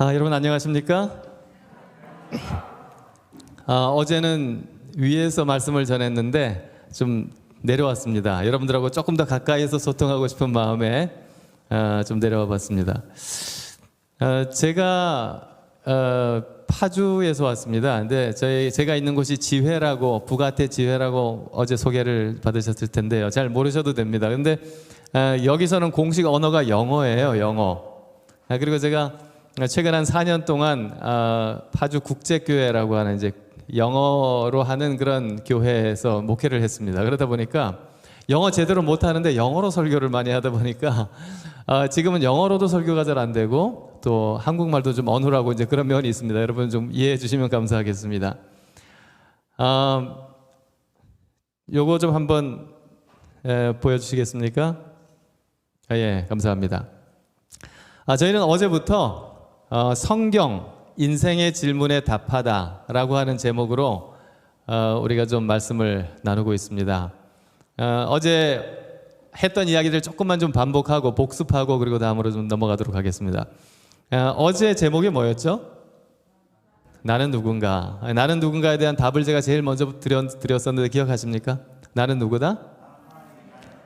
여러분 안녕하십니까? 어제는 위에서 말씀을 전했는데 좀 내려왔습니다. 여러분들하고 조금 더 가까이서 소통하고 싶은 마음에 좀 내려와 봤습니다. 제가 파주에서 왔습니다. 근데 제가 있는 곳이 지회라고, 북아태 지회라고 어제 소개를 받으셨을 텐데요. 잘 모르셔도 됩니다. 근데 여기서는 공식 언어가 영어예요, 영어. 그리고 제가 최근 한 4년 동안 파주 국제교회라고 하는 이제 영어로 하는 그런 교회에서 목회를 했습니다. 그러다 보니까 영어 제대로 못 하는데 영어로 설교를 많이 하다 보니까 지금은 영어로도 설교가 잘 안 되고 또 한국말도 좀 어눌하고 이제 그런 면이 있습니다. 여러분 좀 이해해 주시면 감사하겠습니다. 요거 좀 한번 보여주시겠습니까? 예, 감사합니다. 저희는 어제부터 성경, 인생의 질문에 답하다 라고 하는 제목으로 우리가 좀 말씀을 나누고 있습니다. 어제 했던 이야기들 조금만 좀 반복하고 복습하고 그리고 다음으로 좀 넘어가도록 하겠습니다. 어제 제목이 뭐였죠? 나는 누군가. 나는 누군가에 대한 답을 제가 제일 먼저 드렸었는데 기억하십니까? 나는 누구다?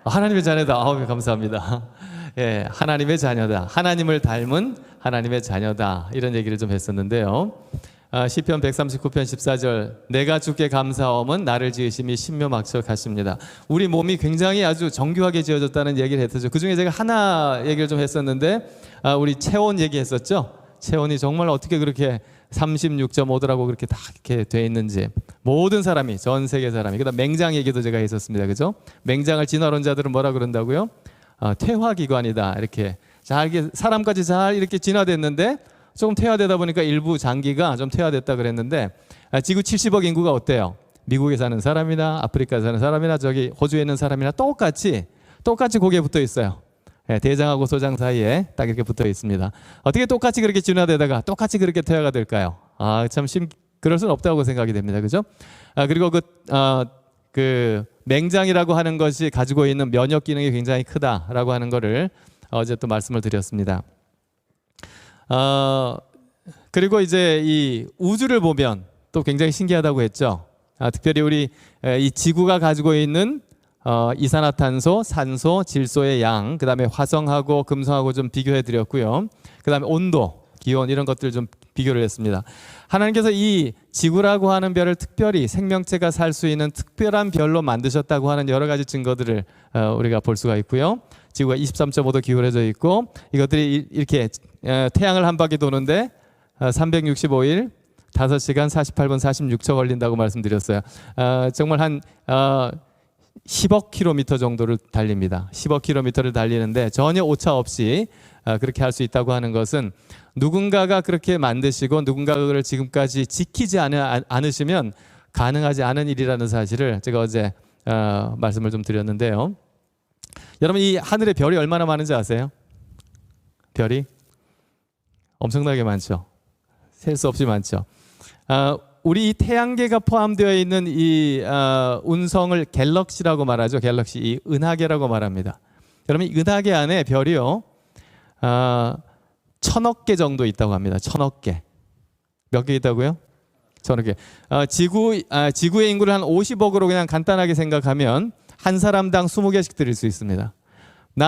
하나님의 자녀다. 감사합니다. 예, 하나님의 자녀다. 하나님을 닮은 하나님의 자녀다. 이런 얘기를 좀 했었는데요. 시편 139편 14절 내가 주께 감사함은 나를 지으심이 신묘막측하십니다. 우리 몸이 굉장히 아주 정교하게 지어졌다는 얘기를 했었죠. 그중에 제가 하나 얘기를 좀 했었는데 우리 체온 얘기했었죠. 체온이 정말 어떻게 그렇게 36.5도라고 그렇게 다 이렇게 돼 있는지 모든 사람이 전 세계 사람이 그다음 맹장 얘기도 제가 했었습니다. 그죠? 맹장을 진화론자들은 뭐라 그런다고요? 퇴화기관이다. 이렇게 잘 사람까지 잘 이렇게 진화됐는데 조금 퇴화되다 보니까 일부 장기가 좀 퇴화됐다 그랬는데 지구 70억 인구가 어때요? 미국에 사는 사람이나 아프리카에 사는 사람이나 저기 호주에 있는 사람이나 똑같이 거기에 붙어 있어요. 대장하고 소장 사이에 딱 이렇게 붙어 있습니다. 어떻게 똑같이 그렇게 진화되다가 똑같이 그렇게 퇴화가 될까요? 참 그럴 수는 없다고 생각이 됩니다. 그죠? 그리고 그 맹장이라고 하는 것이 가지고 있는 면역 기능이 굉장히 크다라고 하는 거를 어제 또 말씀을 드렸습니다. 그리고 이제 이 우주를 보면 또 굉장히 신기하다고 했죠. 특별히 우리 이 지구가 가지고 있는 이산화탄소, 산소, 질소의 양, 그 다음에 화성하고 금성하고 좀 비교해 드렸고요. 그 다음에 온도, 기온 이런 것들 좀 비교를 했습니다. 하나님께서 이 지구라고 하는 별을 특별히 생명체가 살 수 있는 특별한 별로 만드셨다고 하는 여러 가지 증거들을 우리가 볼 수가 있고요. 지구가 23.5도 기울어져 있고 이것들이 이렇게 태양을 한 바퀴 도는데 365일 5시간 48분 46초 걸린다고 말씀드렸어요. 정말 한 10억 킬로미터 정도를 달립니다. 10억 킬로미터를 달리는데 전혀 오차 없이 그렇게 할 수 있다고 하는 것은 누군가가 그렇게 만드시고 누군가가 그걸 지금까지 지키지 않으시면 가능하지 않은 일이라는 사실을 제가 어제 말씀을 좀 드렸는데요. 여러분 이 하늘에 별이 얼마나 많은지 아세요? 별이 엄청나게 많죠. 셀 수 없이 많죠. 우리 이 태양계가 포함되어 있는 이 운성을 갤럭시라고 말하죠. 갤럭시, 이 은하계라고 말합니다. 여러분 이 은하계 안에 별이요 1000억 개 정도 있다고 합니다. 1000억 개. 몇 개 있다고요? 1000억 개. 지구의 인구를 한 50억으로 그냥 간단하게 생각하면 한 사람당 20개씩 드릴 수 있습니다.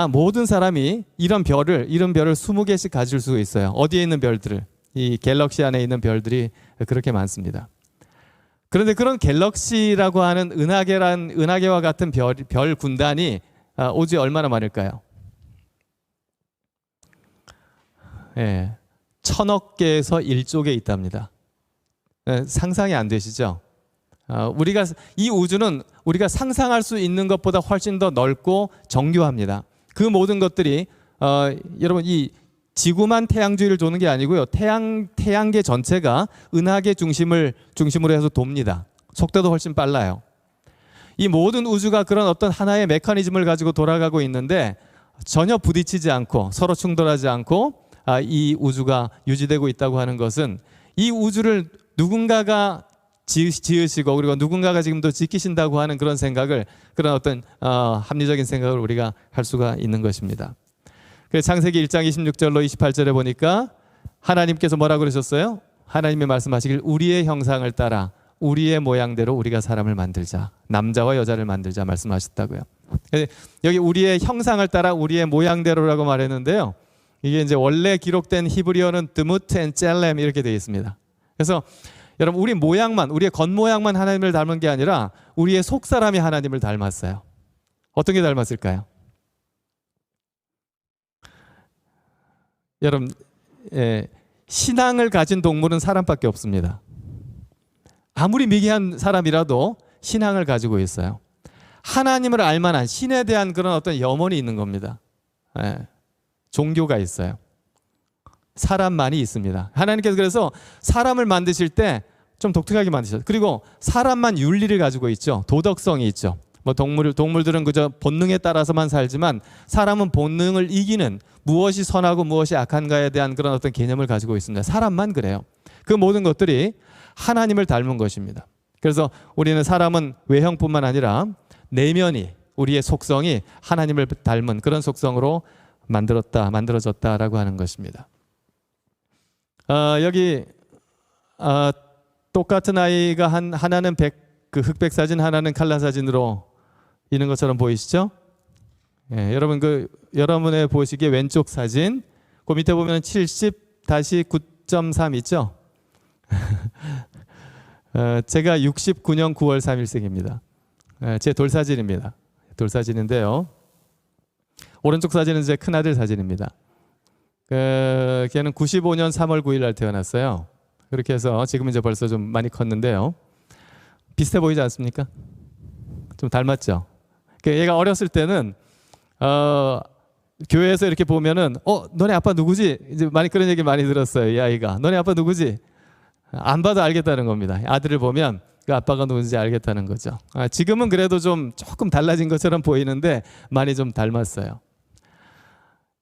모든 사람이 이런 별을 20개씩 가질 수 있어요. 어디에 있는 별들을? 이 갤럭시 안에 있는 별들이 그렇게 많습니다. 그런데 그런 갤럭시라고 하는 은하계와 같은 별 군단이 오지에 얼마나 많을까요? 1000억 개에서 1조 개 있답니다. 상상이 안 되시죠? 이 우주는 우리가 상상할 수 있는 것보다 훨씬 더 넓고 정교합니다. 그 모든 것들이 여러분 이 지구만 태양주위를 도는 게 아니고요. 태양계 전체가 은하계 중심으로 해서 돕니다. 속도도 훨씬 빨라요. 이 모든 우주가 그런 어떤 하나의 메커니즘을 가지고 돌아가고 있는데 전혀 부딪히지 않고 서로 충돌하지 않고 이 우주가 유지되고 있다고 하는 것은 이 우주를 누군가가 지으시고 그리고 누군가가 지금도 지키신다고 하는 그런 어떤 합리적인 생각을 우리가 할 수가 있는 것입니다. 그래서 창세기 1장 26절로 28절에 보니까 하나님께서 뭐라고 그러셨어요? 하나님이 말씀하시길 우리의 형상을 따라 우리의 모양대로 우리가 사람을 만들자. 남자와 여자를 만들자 말씀하셨다고요. 여기 우리의 형상을 따라 우리의 모양대로라고 말했는데요. 이게 이제 원래 기록된 히브리어는 드무트 앤 젤렘 이렇게 되어 있습니다. 그래서 여러분 우리 모양만, 우리의 겉모양만 하나님을 닮은 게 아니라 우리의 속사람이 하나님을 닮았어요. 어떤 게 닮았을까요? 여러분 신앙을 가진 동물은 사람밖에 없습니다. 아무리 미개한 사람이라도 신앙을 가지고 있어요. 하나님을 알만한 신에 대한 그런 어떤 염원이 있는 겁니다. 종교가 있어요. 사람만이 있습니다. 하나님께서 그래서 사람을 만드실 때 좀 독특하게 만드셨어요. 그리고 사람만 윤리를 가지고 있죠. 도덕성이 있죠. 뭐 동물들은 그저 본능에 따라서만 살지만 사람은 본능을 이기는 무엇이 선하고 무엇이 악한가에 대한 그런 어떤 개념을 가지고 있습니다. 사람만 그래요. 그 모든 것들이 하나님을 닮은 것입니다. 그래서 우리는 사람은 외형뿐만 아니라 내면이 우리의 속성이 하나님을 닮은 그런 속성으로 만들어졌다라고 하는 것입니다. 여기 똑같은 아이가 하나는 그 흑백 사진, 하나는 칼라 사진으로 있는 것처럼 보이시죠? 여러분 여러분의 보시기에 왼쪽 사진, 그 밑에 보면 70-9.3 있죠? 제가 69년 9월 3일생입니다. 제 돌사진입니다. 돌사진인데요. 오른쪽 사진은 제 큰아들 사진입니다. 걔는 95년 3월 9일 날 태어났어요. 그렇게 해서 지금 이제 벌써 좀 많이 컸는데요. 비슷해 보이지 않습니까? 좀 닮았죠? 얘가 어렸을 때는 교회에서 이렇게 보면은 너네 아빠 누구지? 이제 많이 그런 얘기 많이 들었어요. 이 아이가 너네 아빠 누구지? 안 봐도 알겠다는 겁니다. 아들을 보면 그 아빠가 누군지 알겠다는 거죠. 지금은 그래도 좀 조금 달라진 것처럼 보이는데 많이 좀 닮았어요.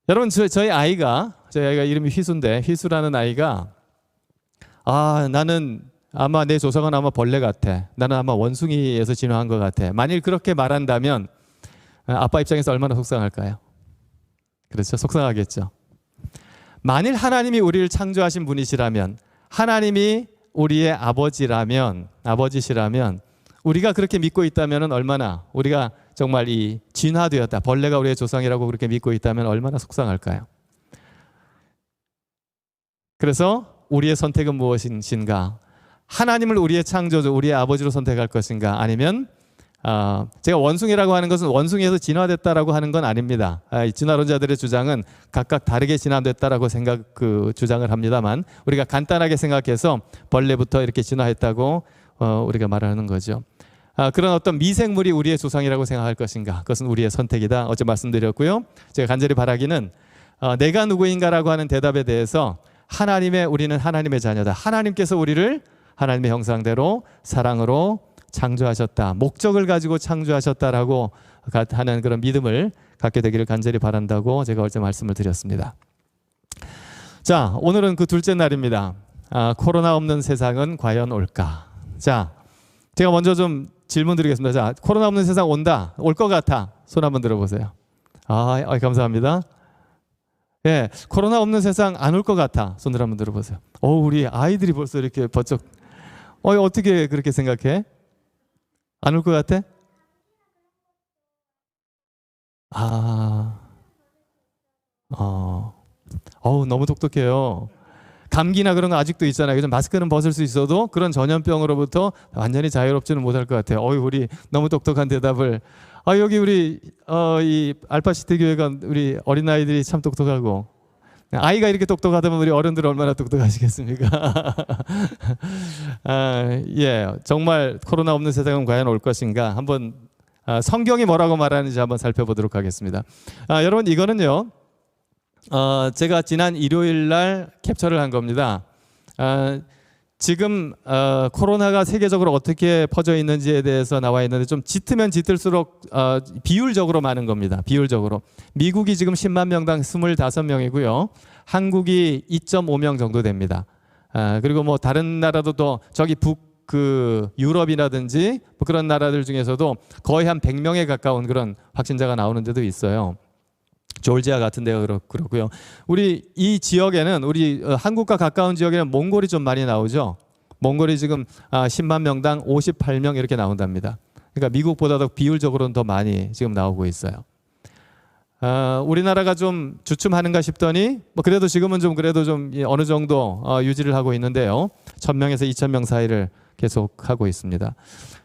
여러분 저희 아이가 이름이 휘수인데 휘수라는 아이가 나는 아마 내 조상은 아마 벌레 같아. 나는 아마 원숭이에서 진화한 것 같아. 만일 그렇게 말한다면 아빠 입장에서 얼마나 속상할까요? 그렇죠. 속상하겠죠. 만일 하나님이 우리를 창조하신 분이시라면 하나님이 우리의 아버지시라면 우리가 그렇게 믿고 있다면 얼마나 우리가 정말 이 진화되었다. 벌레가 우리의 조상이라고 그렇게 믿고 있다면 얼마나 속상할까요? 그래서 우리의 선택은 무엇인가? 하나님을 우리의 창조주, 우리의 아버지로 선택할 것인가? 아니면 제가 원숭이라고 하는 것은 원숭이에서 진화됐다라고 하는 건 아닙니다. 진화론자들의 주장은 각각 다르게 진화됐다라고 주장을 합니다만 우리가 간단하게 생각해서 벌레부터 이렇게 진화했다고 우리가 말하는 거죠. 그런 어떤 미생물이 우리의 조상이라고 생각할 것인가? 그것은 우리의 선택이다. 어제 말씀드렸고요. 제가 간절히 바라기는 내가 누구인가라고 하는 대답에 대해서 우리는 하나님의 자녀다. 하나님께서 우리를 하나님의 형상대로 사랑으로 창조하셨다. 목적을 가지고 창조하셨다라고 하는 그런 믿음을 갖게 되기를 간절히 바란다고 제가 어제 말씀을 드렸습니다. 자, 오늘은 그 둘째 날입니다. 코로나 없는 세상은 과연 올까? 자, 제가 먼저 좀 질문 드리겠습니다. 자, 코로나 없는 세상 온다. 올 것 같아. 손 한번 들어보세요. 감사합니다. 예, 코로나 없는 세상 안 올 것 같아. 손을 한번 들어보세요. 우리 아이들이 벌써 이렇게 번쩍. 어떻게 그렇게 생각해? 안 올 것 같아? 너무 똑똑해요. 감기나 그런 거 아직도 있잖아요. 그래서 마스크는 벗을 수 있어도 그런 전염병으로부터 완전히 자유롭지는 못할 것 같아요. 우리 너무 똑똑한 대답을. 여기 우리 이 알파시티 교회가 우리 어린아이들이 참 똑똑하고 아이가 이렇게 똑똑하다면 우리 어른들 얼마나 똑똑하시겠습니까? 정말 코로나 없는 세상은 과연 올 것인가? 한번 성경이 뭐라고 말하는지 한번 살펴보도록 하겠습니다. 여러분 이거는요. 제가 지난 일요일 날 캡처를 한 겁니다. 지금 코로나가 세계적으로 어떻게 퍼져 있는지에 대해서 나와 있는데 좀 짙으면 짙을수록 비율적으로 많은 겁니다. 비율적으로. 미국이 지금 10만 명당 25명이고요. 한국이 2.5명 정도 됩니다. 그리고 뭐 다른 나라도 또 저기 유럽이라든지 뭐 그런 나라들 중에서도 거의 한 100명에 가까운 그런 확진자가 나오는 데도 있어요. 조지아 같은 데가 그렇고요. 우리 이 지역에는 우리 한국과 가까운 지역에는 몽골이 좀 많이 나오죠. 몽골이 지금 10만 명당 58명 이렇게 나온답니다. 그러니까 미국보다도 비율적으로는 더 많이 지금 나오고 있어요. 우리나라가 좀 주춤하는가 싶더니 뭐 그래도 지금은 좀 그래도 좀 어느 정도 유지를 하고 있는데요. 1000명에서 2000명 사이를 계속 하고 있습니다.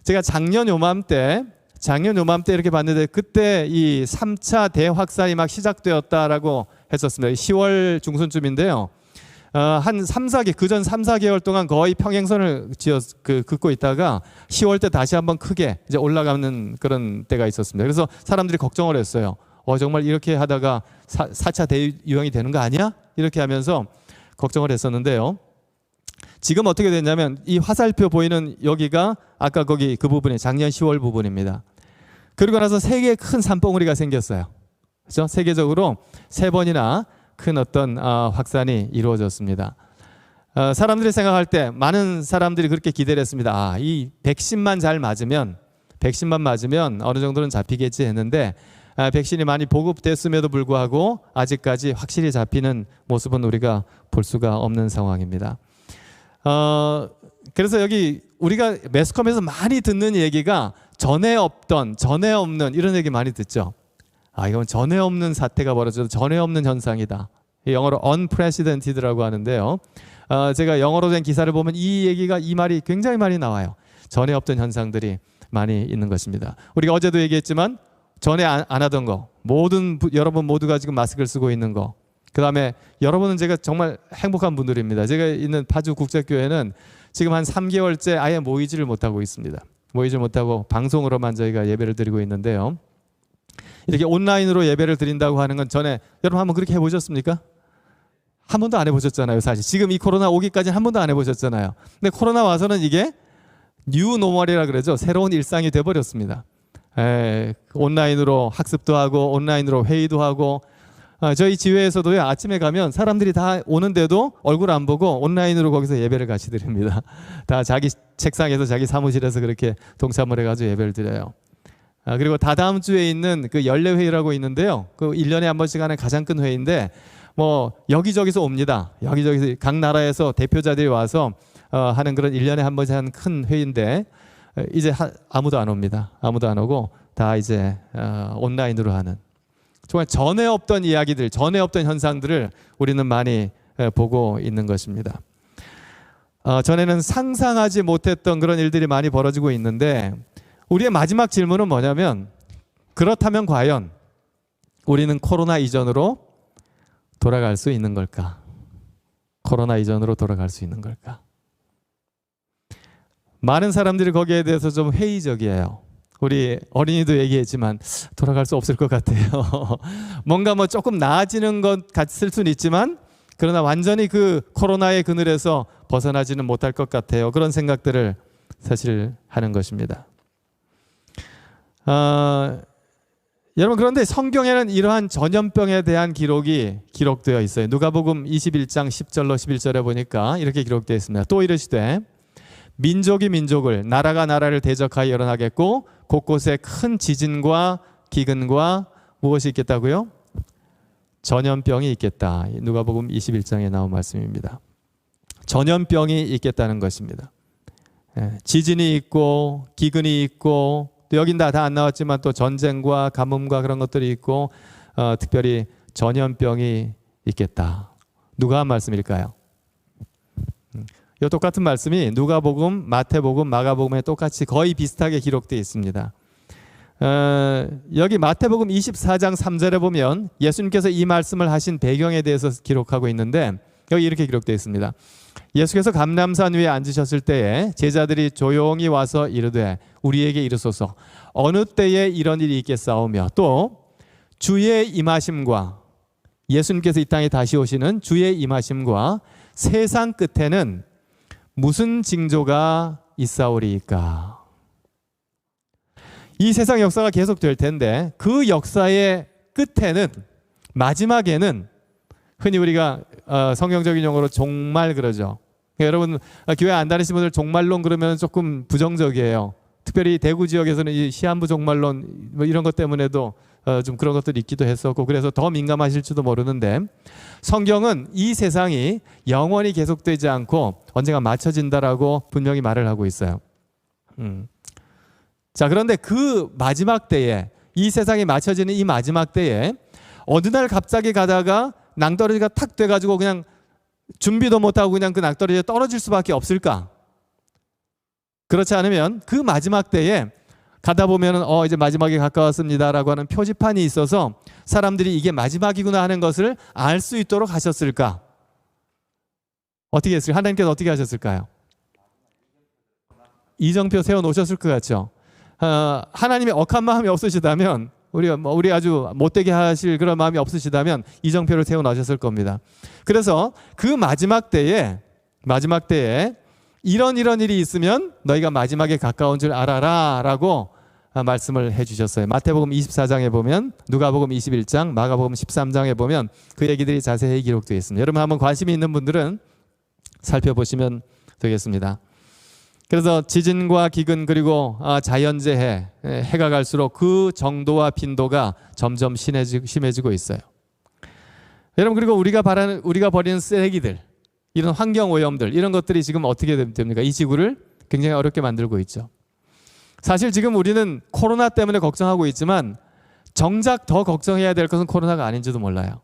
제가 작년 요맘때 이렇게 봤는데 그때 이 3차 대확산이 막 시작되었다라고 했었습니다. 10월 중순쯤인데요. 한 3-4개 그전 3-4개월 동안 거의 평행선을 긋고 있다가 10월 때 다시 한번 크게 이제 올라가는 그런 때가 있었습니다. 그래서 사람들이 걱정을 했어요. 정말 이렇게 하다가 4차 대유행이 되는 거 아니야? 이렇게 하면서 걱정을 했었는데요. 지금 어떻게 됐냐면 이 화살표 보이는 여기가 아까 거기 그 부분이 작년 10월 부분입니다. 그리고 나서 세 개의 큰 산봉우리가 생겼어요. 그렇죠? 세계적으로 3번이나 큰 어떤 확산이 이루어졌습니다. 사람들이 생각할 때 많은 사람들이 그렇게 기대를 했습니다. 이 백신만 맞으면 어느 정도는 잡히겠지 했는데 백신이 많이 보급됐음에도 불구하고 아직까지 확실히 잡히는 모습은 우리가 볼 수가 없는 상황입니다. 그래서 여기 우리가 매스컴에서 많이 듣는 얘기가 전에 없는 이런 얘기 많이 듣죠. 이건 전에 없는 사태가 벌어져서 전에 없는 현상이다. 영어로 unprecedented라고 하는데요. 제가 영어로 된 기사를 보면 이 말이 굉장히 많이 나와요. 전에 없던 현상들이 많이 있는 것입니다. 우리가 어제도 얘기했지만 전에 안 하던 거, 여러분 모두가 지금 마스크를 쓰고 있는 거. 그 다음에 여러분은 제가 정말 행복한 분들입니다. 제가 있는 파주 국제교회는 지금 한 3개월째 아예 모이지를 못하고 있습니다. 모이지 못하고 방송으로만 저희가 예배를 드리고 있는데요. 이렇게 온라인으로 예배를 드린다고 하는 건 전에 여러분 한번 그렇게 해보셨습니까? 한 번도 안 해보셨잖아요. 사실 지금 이 코로나 오기까지는 한 번도 안 해보셨잖아요. 근데 코로나 와서는 이게 뉴 노멀이라 그러죠. 새로운 일상이 돼버렸습니다. 온라인으로 학습도 하고 온라인으로 회의도 하고 저희 지회에서도요 아침에 가면 사람들이 다 오는데도 얼굴 안 보고 온라인으로 거기서 예배를 같이 드립니다. 다 자기 책상에서 자기 사무실에서 그렇게 동참을 해가지고 예배를 드려요. 그리고 다다음 주에 있는 그 연례회의라고 있는데요. 그 1년에 한 번씩 하는 가장 큰 회의인데 뭐 여기저기서 옵니다. 여기저기서 각 나라에서 대표자들이 와서 하는 그런 1년에 한 번씩 하는 큰 회의인데 이제 아무도 안 옵니다. 아무도 안 오고 다 이제 온라인으로 하는 정말 전에 없던 이야기들, 전에 없던 현상들을 우리는 많이 보고 있는 것입니다. 전에는 상상하지 못했던 그런 일들이 많이 벌어지고 있는데 우리의 마지막 질문은 뭐냐면 그렇다면 과연 우리는 코로나 이전으로 돌아갈 수 있는 걸까? 코로나 이전으로 돌아갈 수 있는 걸까? 많은 사람들이 거기에 대해서 좀 회의적이에요. 우리 어린이도 얘기했지만 돌아갈 수 없을 것 같아요. 뭔가 뭐 조금 나아지는 것 같을 수는 있지만 그러나 완전히 그 코로나의 그늘에서 벗어나지는 못할 것 같아요. 그런 생각들을 사실 하는 것입니다. 여러분 그런데 성경에는 이러한 전염병에 대한 기록이 기록되어 있어요. 누가복음 21장 10절로 11절에 보니까 이렇게 기록되어 있습니다. 또 이르시되 민족이 민족을 나라가 나라를 대적하여 일어나겠고 곳곳에 큰 지진과 기근과 무엇이 있겠다고요? 전염병이 있겠다. 누가복음 21장에 나온 말씀입니다. 전염병이 있겠다는 것입니다. 지진이 있고 기근이 있고 또 여긴 다 안 나왔지만 또 전쟁과 가뭄과 그런 것들이 있고 특별히 전염병이 있겠다. 누가 한 말씀일까요? 이 똑같은 말씀이 누가복음, 마태복음, 마가복음에 똑같이 거의 비슷하게 기록되어 있습니다. 여기 마태복음 24장 3절에 보면 예수님께서 이 말씀을 하신 배경에 대해서 기록하고 있는데 여기 이렇게 기록되어 있습니다. 예수께서 감람산 위에 앉으셨을 때에 제자들이 조용히 와서 이르되 우리에게 이르소서 어느 때에 이런 일이 있겠사오며 또 주의 임하심과 예수님께서 이 땅에 다시 오시는 주의 임하심과 세상 끝에는 무슨 징조가 있사오리이까? 이 세상 역사가 계속될 텐데 그 역사의 끝에는 마지막에는 흔히 우리가 성경적인 용어로 종말 그러죠. 여러분 교회 안 다니시는 분들 종말론 그러면 조금 부정적이에요. 특별히 대구 지역에서는 이 시한부 종말론 뭐 이런 것 때문에도 좀 그런 것들이 있기도 했었고 그래서 더 민감하실지도 모르는데 성경은 이 세상이 영원히 계속되지 않고 언젠가 맞춰진다라고 분명히 말을 하고 있어요. 자, 그런데 그 마지막 때에 이 세상이 맞춰지는 이 마지막 때에 어느 날 갑자기 가다가 낭떠러지가 탁 돼가지고 그냥 준비도 못하고 그냥 그 낭떠러지에 떨어질 수밖에 없을까? 그렇지 않으면 그 마지막 때에 가다 보면은 이제 마지막에 가까웠습니다라고 하는 표지판이 있어서 사람들이 이게 마지막이구나 하는 것을 알 수 있도록 하셨을까? 어떻게 했을까요? 하나님께서 어떻게 하셨을까요? 이정표 세워 놓으셨을 것 같죠? 하나님의 억한 마음이 없으시다면 우리 아주 못되게 하실 그런 마음이 없으시다면 이정표를 세워 놓으셨을 겁니다. 그래서 그 마지막 때에 이런 일이 있으면 너희가 마지막에 가까운 줄 알아라 라고 말씀을 해주셨어요. 마태복음 24장에 보면 누가복음 21장 마가복음 13장에 보면 그 얘기들이 자세히 기록되어 있습니다. 여러분 한번 관심이 있는 분들은 살펴보시면 되겠습니다. 그래서 지진과 기근 그리고 자연재해 해가 갈수록 그 정도와 빈도가 점점 심해지고 있어요. 여러분 그리고 우리가 버리는 쓰레기들 이런 환경오염들 이런 것들이 지금 어떻게 됩니까? 이 지구를 굉장히 어렵게 만들고 있죠. 사실 지금 우리는 코로나 때문에 걱정하고 있지만 정작 더 걱정해야 될 것은 코로나가 아닌지도 몰라요.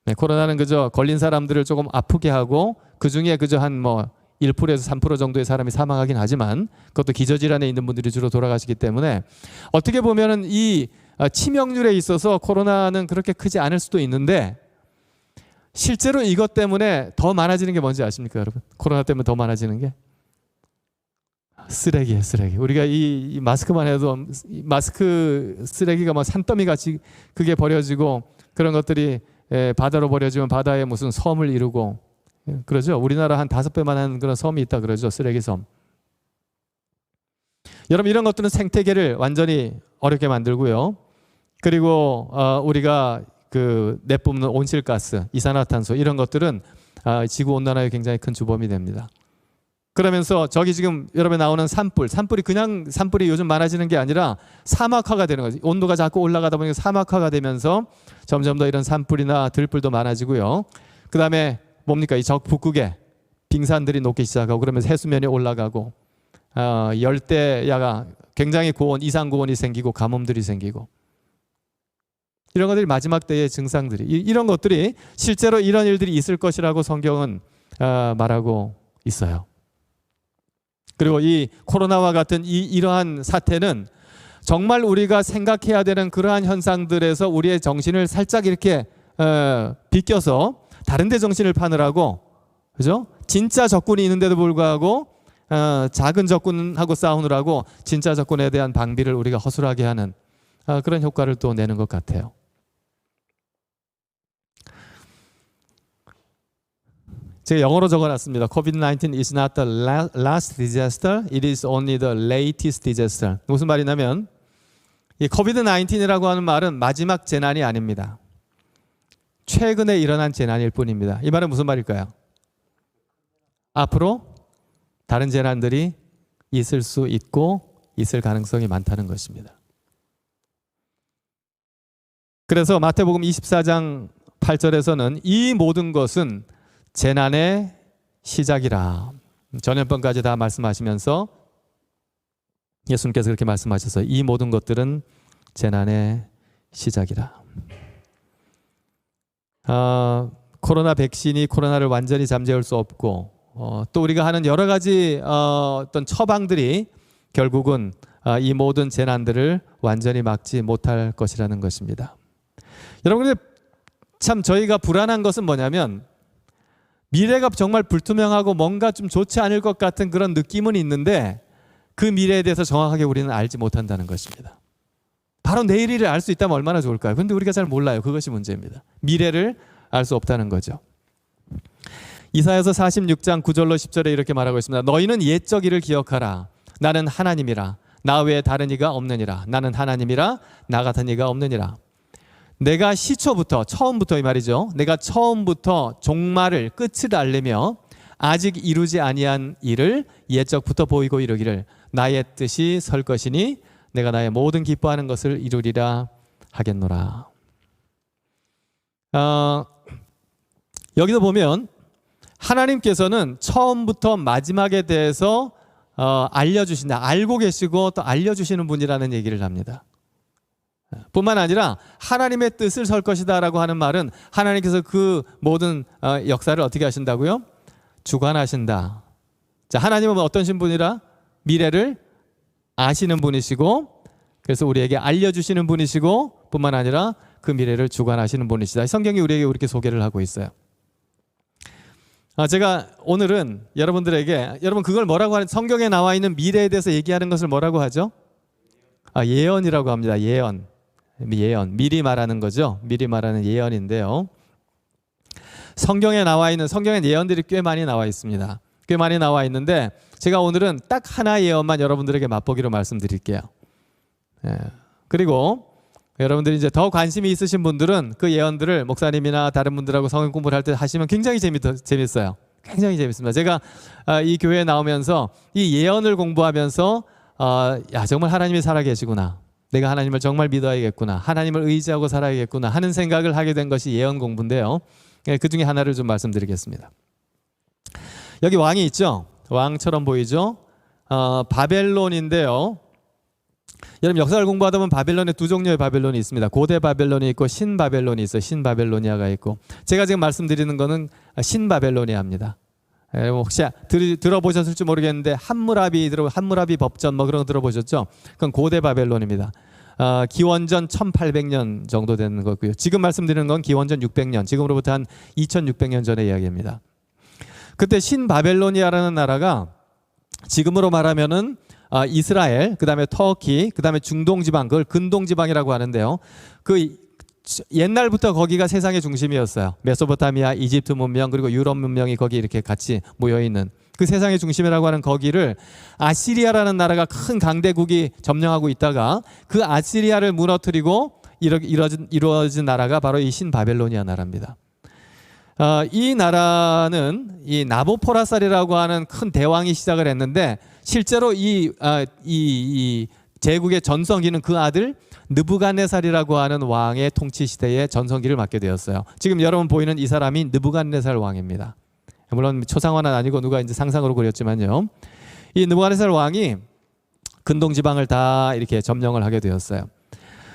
네, 코로나는 그저 걸린 사람들을 조금 아프게 하고 그중에 그저 한 1%에서 3% 정도의 사람이 사망하긴 하지만 그것도 기저질환에 있는 분들이 주로 돌아가시기 때문에 어떻게 보면은 이 치명률에 있어서 코로나는 그렇게 크지 않을 수도 있는데 실제로 이것 때문에 더 많아지는 게 뭔지 아십니까, 여러분? 코로나 때문에 더 많아지는 게 쓰레기예요, 쓰레기. 우리가 이 마스크만 해도 마스크 쓰레기가 산더미 같이 그게 버려지고 그런 것들이 바다로 버려지면 바다에 무슨 섬을 이루고 그러죠. 우리나라 한 5배만 하는 그런 섬이 있다 그러죠, 쓰레기 섬. 여러분 이런 것들은 생태계를 완전히 어렵게 만들고요. 그리고 우리가 내뿜는 온실가스, 이산화탄소 이런 것들은 지구 온난화에 굉장히 큰 주범이 됩니다. 그러면서 저기 지금 여러분 나오는 산불이 그냥 산불이 요즘 많아지는 게 아니라 사막화가 되는 거죠. 온도가 자꾸 올라가다 보니까 사막화가 되면서 점점 더 이런 산불이나 들불도 많아지고요. 그 다음에 뭡니까? 이 북극에 빙산들이 녹기 시작하고 그러면서 해수면이 올라가고 열대야가 굉장히 이상 고온이 생기고 가뭄들이 생기고 이런 것들이 마지막 때의 증상들이 이런 것들이 실제로 이런 일들이 있을 것이라고 성경은 말하고 있어요. 그리고 이 코로나와 같은 이러한 사태는 정말 우리가 생각해야 되는 그러한 현상들에서 우리의 정신을 살짝 이렇게 비껴서 다른 데 정신을 파느라고 그죠? 진짜 적군이 있는데도 불구하고 작은 적군하고 싸우느라고 진짜 적군에 대한 방비를 우리가 허술하게 하는 그런 효과를 또 내는 것 같아요. 제가 영어로 적어놨습니다. COVID-19 is not the last disaster, it is only the latest disaster. 무슨 말이냐면 이 COVID-19이라고 하는 말은 마지막 재난이 아닙니다. 최근에 일어난 재난일 뿐입니다. 이 말은 무슨 말일까요? 앞으로 다른 재난들이 있을 수 있고 있을 가능성이 많다는 것입니다. 그래서 마태복음 24장 8절에서는 이 모든 것은 재난의 시작이라. 전염병까지 다 말씀하시면서 예수님께서 그렇게 말씀하셔서 이 모든 것들은 재난의 시작이라. 코로나 백신이 코로나를 완전히 잠재울 수 없고 또 우리가 하는 여러 가지 어떤 처방들이 결국은 이 모든 재난들을 완전히 막지 못할 것이라는 것입니다. 여러분, 참 저희가 불안한 것은 뭐냐면 미래가 정말 불투명하고 뭔가 좀 좋지 않을 것 같은 그런 느낌은 있는데 그 미래에 대해서 정확하게 우리는 알지 못한다는 것입니다. 바로 내일을 알 수 있다면 얼마나 좋을까요? 그런데 우리가 잘 몰라요. 그것이 문제입니다. 미래를 알 수 없다는 거죠. 이사야서 46장 9절로 10절에 이렇게 말하고 있습니다. 너희는 옛적 일을 기억하라. 나는 하나님이라. 나 외에 다른 이가 없느니라. 나는 하나님이라. 나 같은 이가 없느니라. 내가 시초부터 처음부터 이 말이죠. 내가 처음부터 종말을 끝을 알려며 아직 이루지 아니한 일을 옛적부터 보이고 이르기를 나의 뜻이 설 것이니 내가 나의 모든 기뻐하는 것을 이루리라 하겠노라. 여기서 보면 하나님께서는 처음부터 마지막에 대해서 알려주신다. 알고 계시고 또 알려주시는 분이라는 얘기를 합니다. 뿐만 아니라 하나님의 뜻을 설 것이다 라고 하는 말은 하나님께서 그 모든 역사를 어떻게 하신다고요? 주관하신다. 자, 하나님은 어떤 신분이라? 미래를 아시는 분이시고, 그래서 우리에게 알려주시는 분이시고, 뿐만 아니라 그 미래를 주관하시는 분이시다. 성경이 우리에게 이렇게 소개를 하고 있어요. 제가 오늘은 여러분들에게, 여러분 그걸 뭐라고 하는, 성경에 나와 있는 미래에 대해서 얘기하는 것을 뭐라고 하죠? 예언이라고 합니다. 예언. 미리 말하는 거죠. 미리 말하는 예언인데요. 성경에 나와 있는, 성경에 예언들이 꽤 많이 나와 있습니다. 꽤 많이 나와 있는데 제가 오늘은 딱 하나의 예언만 여러분들에게 맛보기로 말씀드릴게요. 그리고 여러분들이 이제 더 관심이 있으신 분들은 그 예언들을 목사님이나 다른 분들하고 성경 공부를 할 때 하시면 굉장히 재밌어요. 굉장히 재밌습니다. 제가 이 교회에 나오면서 이 예언을 공부하면서 야, 정말 하나님이 살아계시구나. 내가 하나님을 정말 믿어야겠구나. 하나님을 의지하고 살아야겠구나 하는 생각을 하게 된 것이 예언 공부인데요. 그 중에 하나를 좀 말씀드리겠습니다. 여기 왕이 있죠. 왕처럼 보이죠. 바벨론인데요. 여러분 역사를 공부하다 보면 바벨론에 두 종류의 바벨론이 있습니다. 고대 바벨론이 있고 신바벨론이 있어요. 신바벨로니아가 있고, 제가 지금 말씀드리는 거는 신바벨로니아입니다. 혹시 들어보셨을지 모르겠는데 함무라비 법전 뭐 그런 거 들어보셨죠? 그건 고대 바벨론입니다. 기원전 1800년 정도 되는 거고요. 지금 말씀드리는 건 기원전 600년, 지금으로부터 한 2600년 전의 이야기입니다. 그때 신바벨로니아라는 나라가 지금으로 말하면은 이스라엘, 그 다음에 터키, 그 다음에 중동지방, 그걸 근동지방이라고 하는데요. 그 옛날부터 거기가 세상의 중심이었어요. 메소포타미아, 이집트 문명, 그리고 유럽 문명이 거기 이렇게 같이 모여있는 그 세상의 중심이라고 하는 거기를 아시리아라는 나라가 큰 강대국이 점령하고 있다가 그 아시리아를 무너뜨리고 이루어진 나라가 바로 이 신바벨로니아 나라입니다. 이 나라는 이 나보포라살이라고 하는 큰 대왕이 시작을 했는데, 실제로 이 제국의 전성기는 그 아들 느부갓네살이라고 하는 왕의 통치 시대에 전성기를 맡게 되었어요. 지금 여러분 보이는 이 사람이 느부갓네살 왕입니다. 물론 초상화는 아니고 누가 이제 상상으로 그렸지만요. 이 느부갓네살 왕이 근동 지방을 다 이렇게 점령을 하게 되었어요.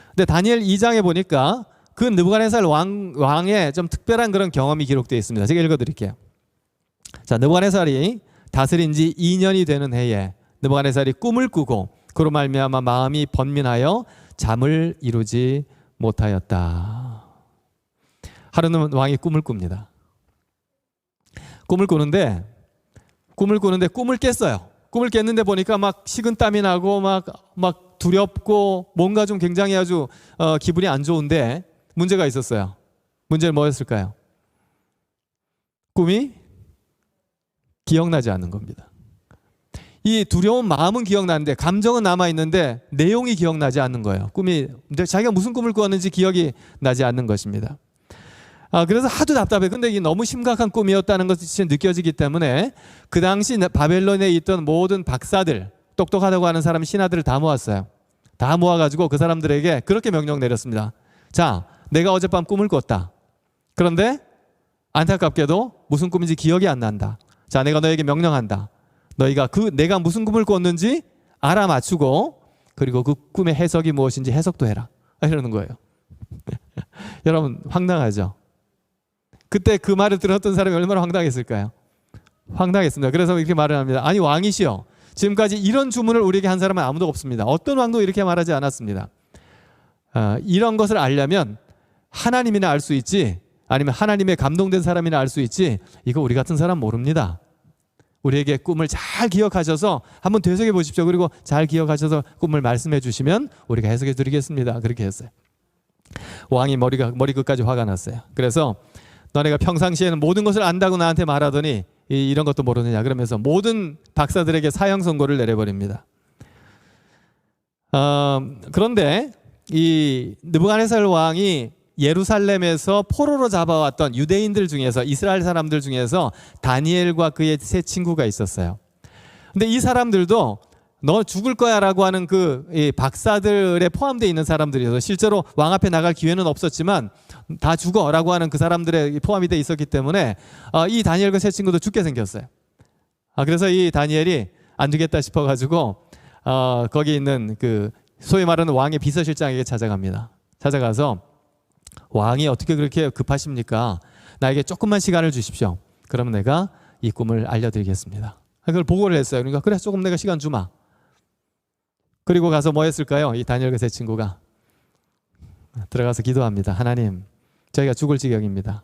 근데 다니엘 2장에 보니까 그 느부갓네살 왕의 좀 특별한 그런 경험이 기록되어 있습니다. 제가 읽어드릴게요. 자, 느부갓네살이 다스린 지 2년이 되는 해에 느부갓네살이 꿈을 꾸고 그로 말미암아 마음이 번민하여 잠을 이루지 못하였다. 하루는 왕이 꿈을 꿉니다. 꿈을 꾸는데 꿈을 깼어요. 꿈을 깼는데 보니까 막 식은땀이 나고 막 두렵고 뭔가 좀 굉장히 아주 기분이 안 좋은데 문제가 있었어요. 문제는 뭐였을까요? 꿈이 기억나지 않는 겁니다. 이 두려운 마음은 기억나는데 감정은 남아있는데 내용이 기억나지 않는 거예요. 꿈이, 자기가 무슨 꿈을 꾸었는지 기억이 나지 않는 것입니다. 그래서 하도 답답해. 근데 이게 너무 심각한 꿈이었다는 것이 느껴지기 때문에 그 당시 바벨론에 있던 모든 박사들, 똑똑하다고 하는 사람, 신하들을 다 모았어요. 다 모아가지고 그 사람들에게 그렇게 명령 내렸습니다. 자, 내가 어젯밤 꿈을 꿨다. 그런데 안타깝게도 무슨 꿈인지 기억이 안 난다. 자, 내가 너에게 명령한다. 너희가 내가 무슨 꿈을 꿨는지 알아맞추고 그리고 그 꿈의 해석이 무엇인지 해석도 해라. 이러는 거예요. 여러분 황당하죠? 그때 그 말을 들었던 사람이 얼마나 황당했을까요? 황당했습니다. 그래서 이렇게 말을 합니다. 아니 왕이시여, 지금까지 이런 주문을 우리에게 한 사람은 아무도 없습니다. 어떤 왕도 이렇게 말하지 않았습니다. 이런 것을 알려면 하나님이나 알 수 있지, 아니면 하나님의 감동된 사람이나 알 수 있지, 이거 우리 같은 사람 모릅니다. 우리에게 꿈을 잘 기억하셔서 한번 되새겨 보십시오. 그리고 잘 기억하셔서 꿈을 말씀해 주시면 우리가 해석해 드리겠습니다. 그렇게 했어요. 왕이 머리끝까지 화가 났어요. 그래서 너네가 평상시에는 모든 것을 안다고 나한테 말하더니 이런 것도 모르느냐 그러면서 모든 박사들에게 사형 선고를 내려버립니다. 그런데 이 느부갓네살 왕이 예루살렘에서 포로로 잡아왔던 유대인들 중에서, 이스라엘 사람들 중에서 다니엘과 그의 세 친구가 있었어요. 근데 이 사람들도 너 죽을 거야라고 하는 이 박사들에 포함되어 있는 사람들이어서 실제로 왕 앞에 나갈 기회는 없었지만 다 죽어라고 하는 그 사람들에 포함이 되어 있었기 때문에 이 다니엘과 세 친구도 죽게 생겼어요. 그래서 이 다니엘이 안 되겠다 싶어가지고 거기 있는 그 소위 말하는 왕의 비서실장에게 찾아갑니다. 찾아가서 왕이 어떻게 그렇게 급하십니까? 나에게 조금만 시간을 주십시오. 그러면 내가 이 꿈을 알려드리겠습니다. 그걸 보고를 했어요. 그러니까 그래, 조금 내가 시간 주마. 그리고 가서 뭐 했을까요? 이 다니엘과 세 친구가 들어가서 기도합니다. 하나님, 저희가 죽을 지경입니다.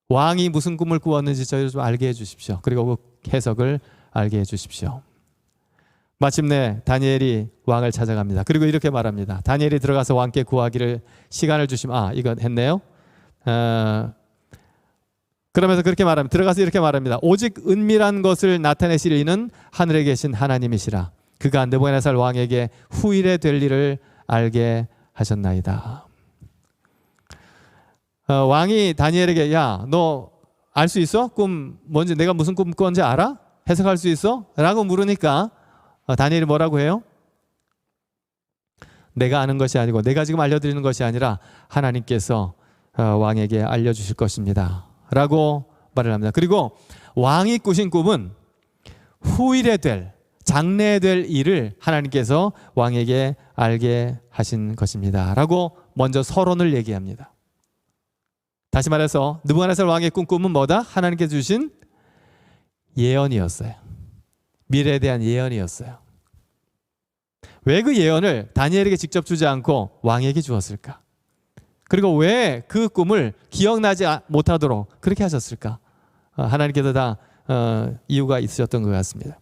왕이 무슨 꿈을 꾸었는지 저희를 좀 알게 해주십시오. 그리고 그 해석을 알게 해주십시오. 마침내 다니엘이 왕을 찾아갑니다. 그리고 이렇게 말합니다. 다니엘이 들어가서 왕께 구하기를 시간을 주시면 이건 했네요. 그러면서 그렇게 말합니다. 들어가서 이렇게 말합니다. 오직 은밀한 것을 나타내실 이는 하늘에 계신 하나님이시라. 그가 느부갓네살 왕에게 후일에 될 일을 알게 하셨나이다. 왕이 다니엘에게 야, 너 알 수 있어? 꿈 뭔지, 내가 무슨 꿈 꿨는지 알아? 해석할 수 있어? 라고 물으니까 다니엘이 뭐라고 해요? 내가 아는 것이 아니고 내가 지금 알려드리는 것이 아니라 하나님께서 왕에게 알려주실 것입니다 라고 말을 합니다. 그리고 왕이 꾸신 꿈은 후일에 될, 장래에 될 일을 하나님께서 왕에게 알게 하신 것입니다 라고 먼저 서론을 얘기합니다. 다시 말해서 느부갓네살 왕의 꿈은 뭐다? 하나님께서 주신 예언이었어요. 미래에 대한 예언이었어요. 왜 그 예언을 다니엘에게 직접 주지 않고 왕에게 주었을까? 그리고 왜 그 꿈을 기억나지 못하도록 그렇게 하셨을까? 하나님께서 다 이유가 있으셨던 것 같습니다.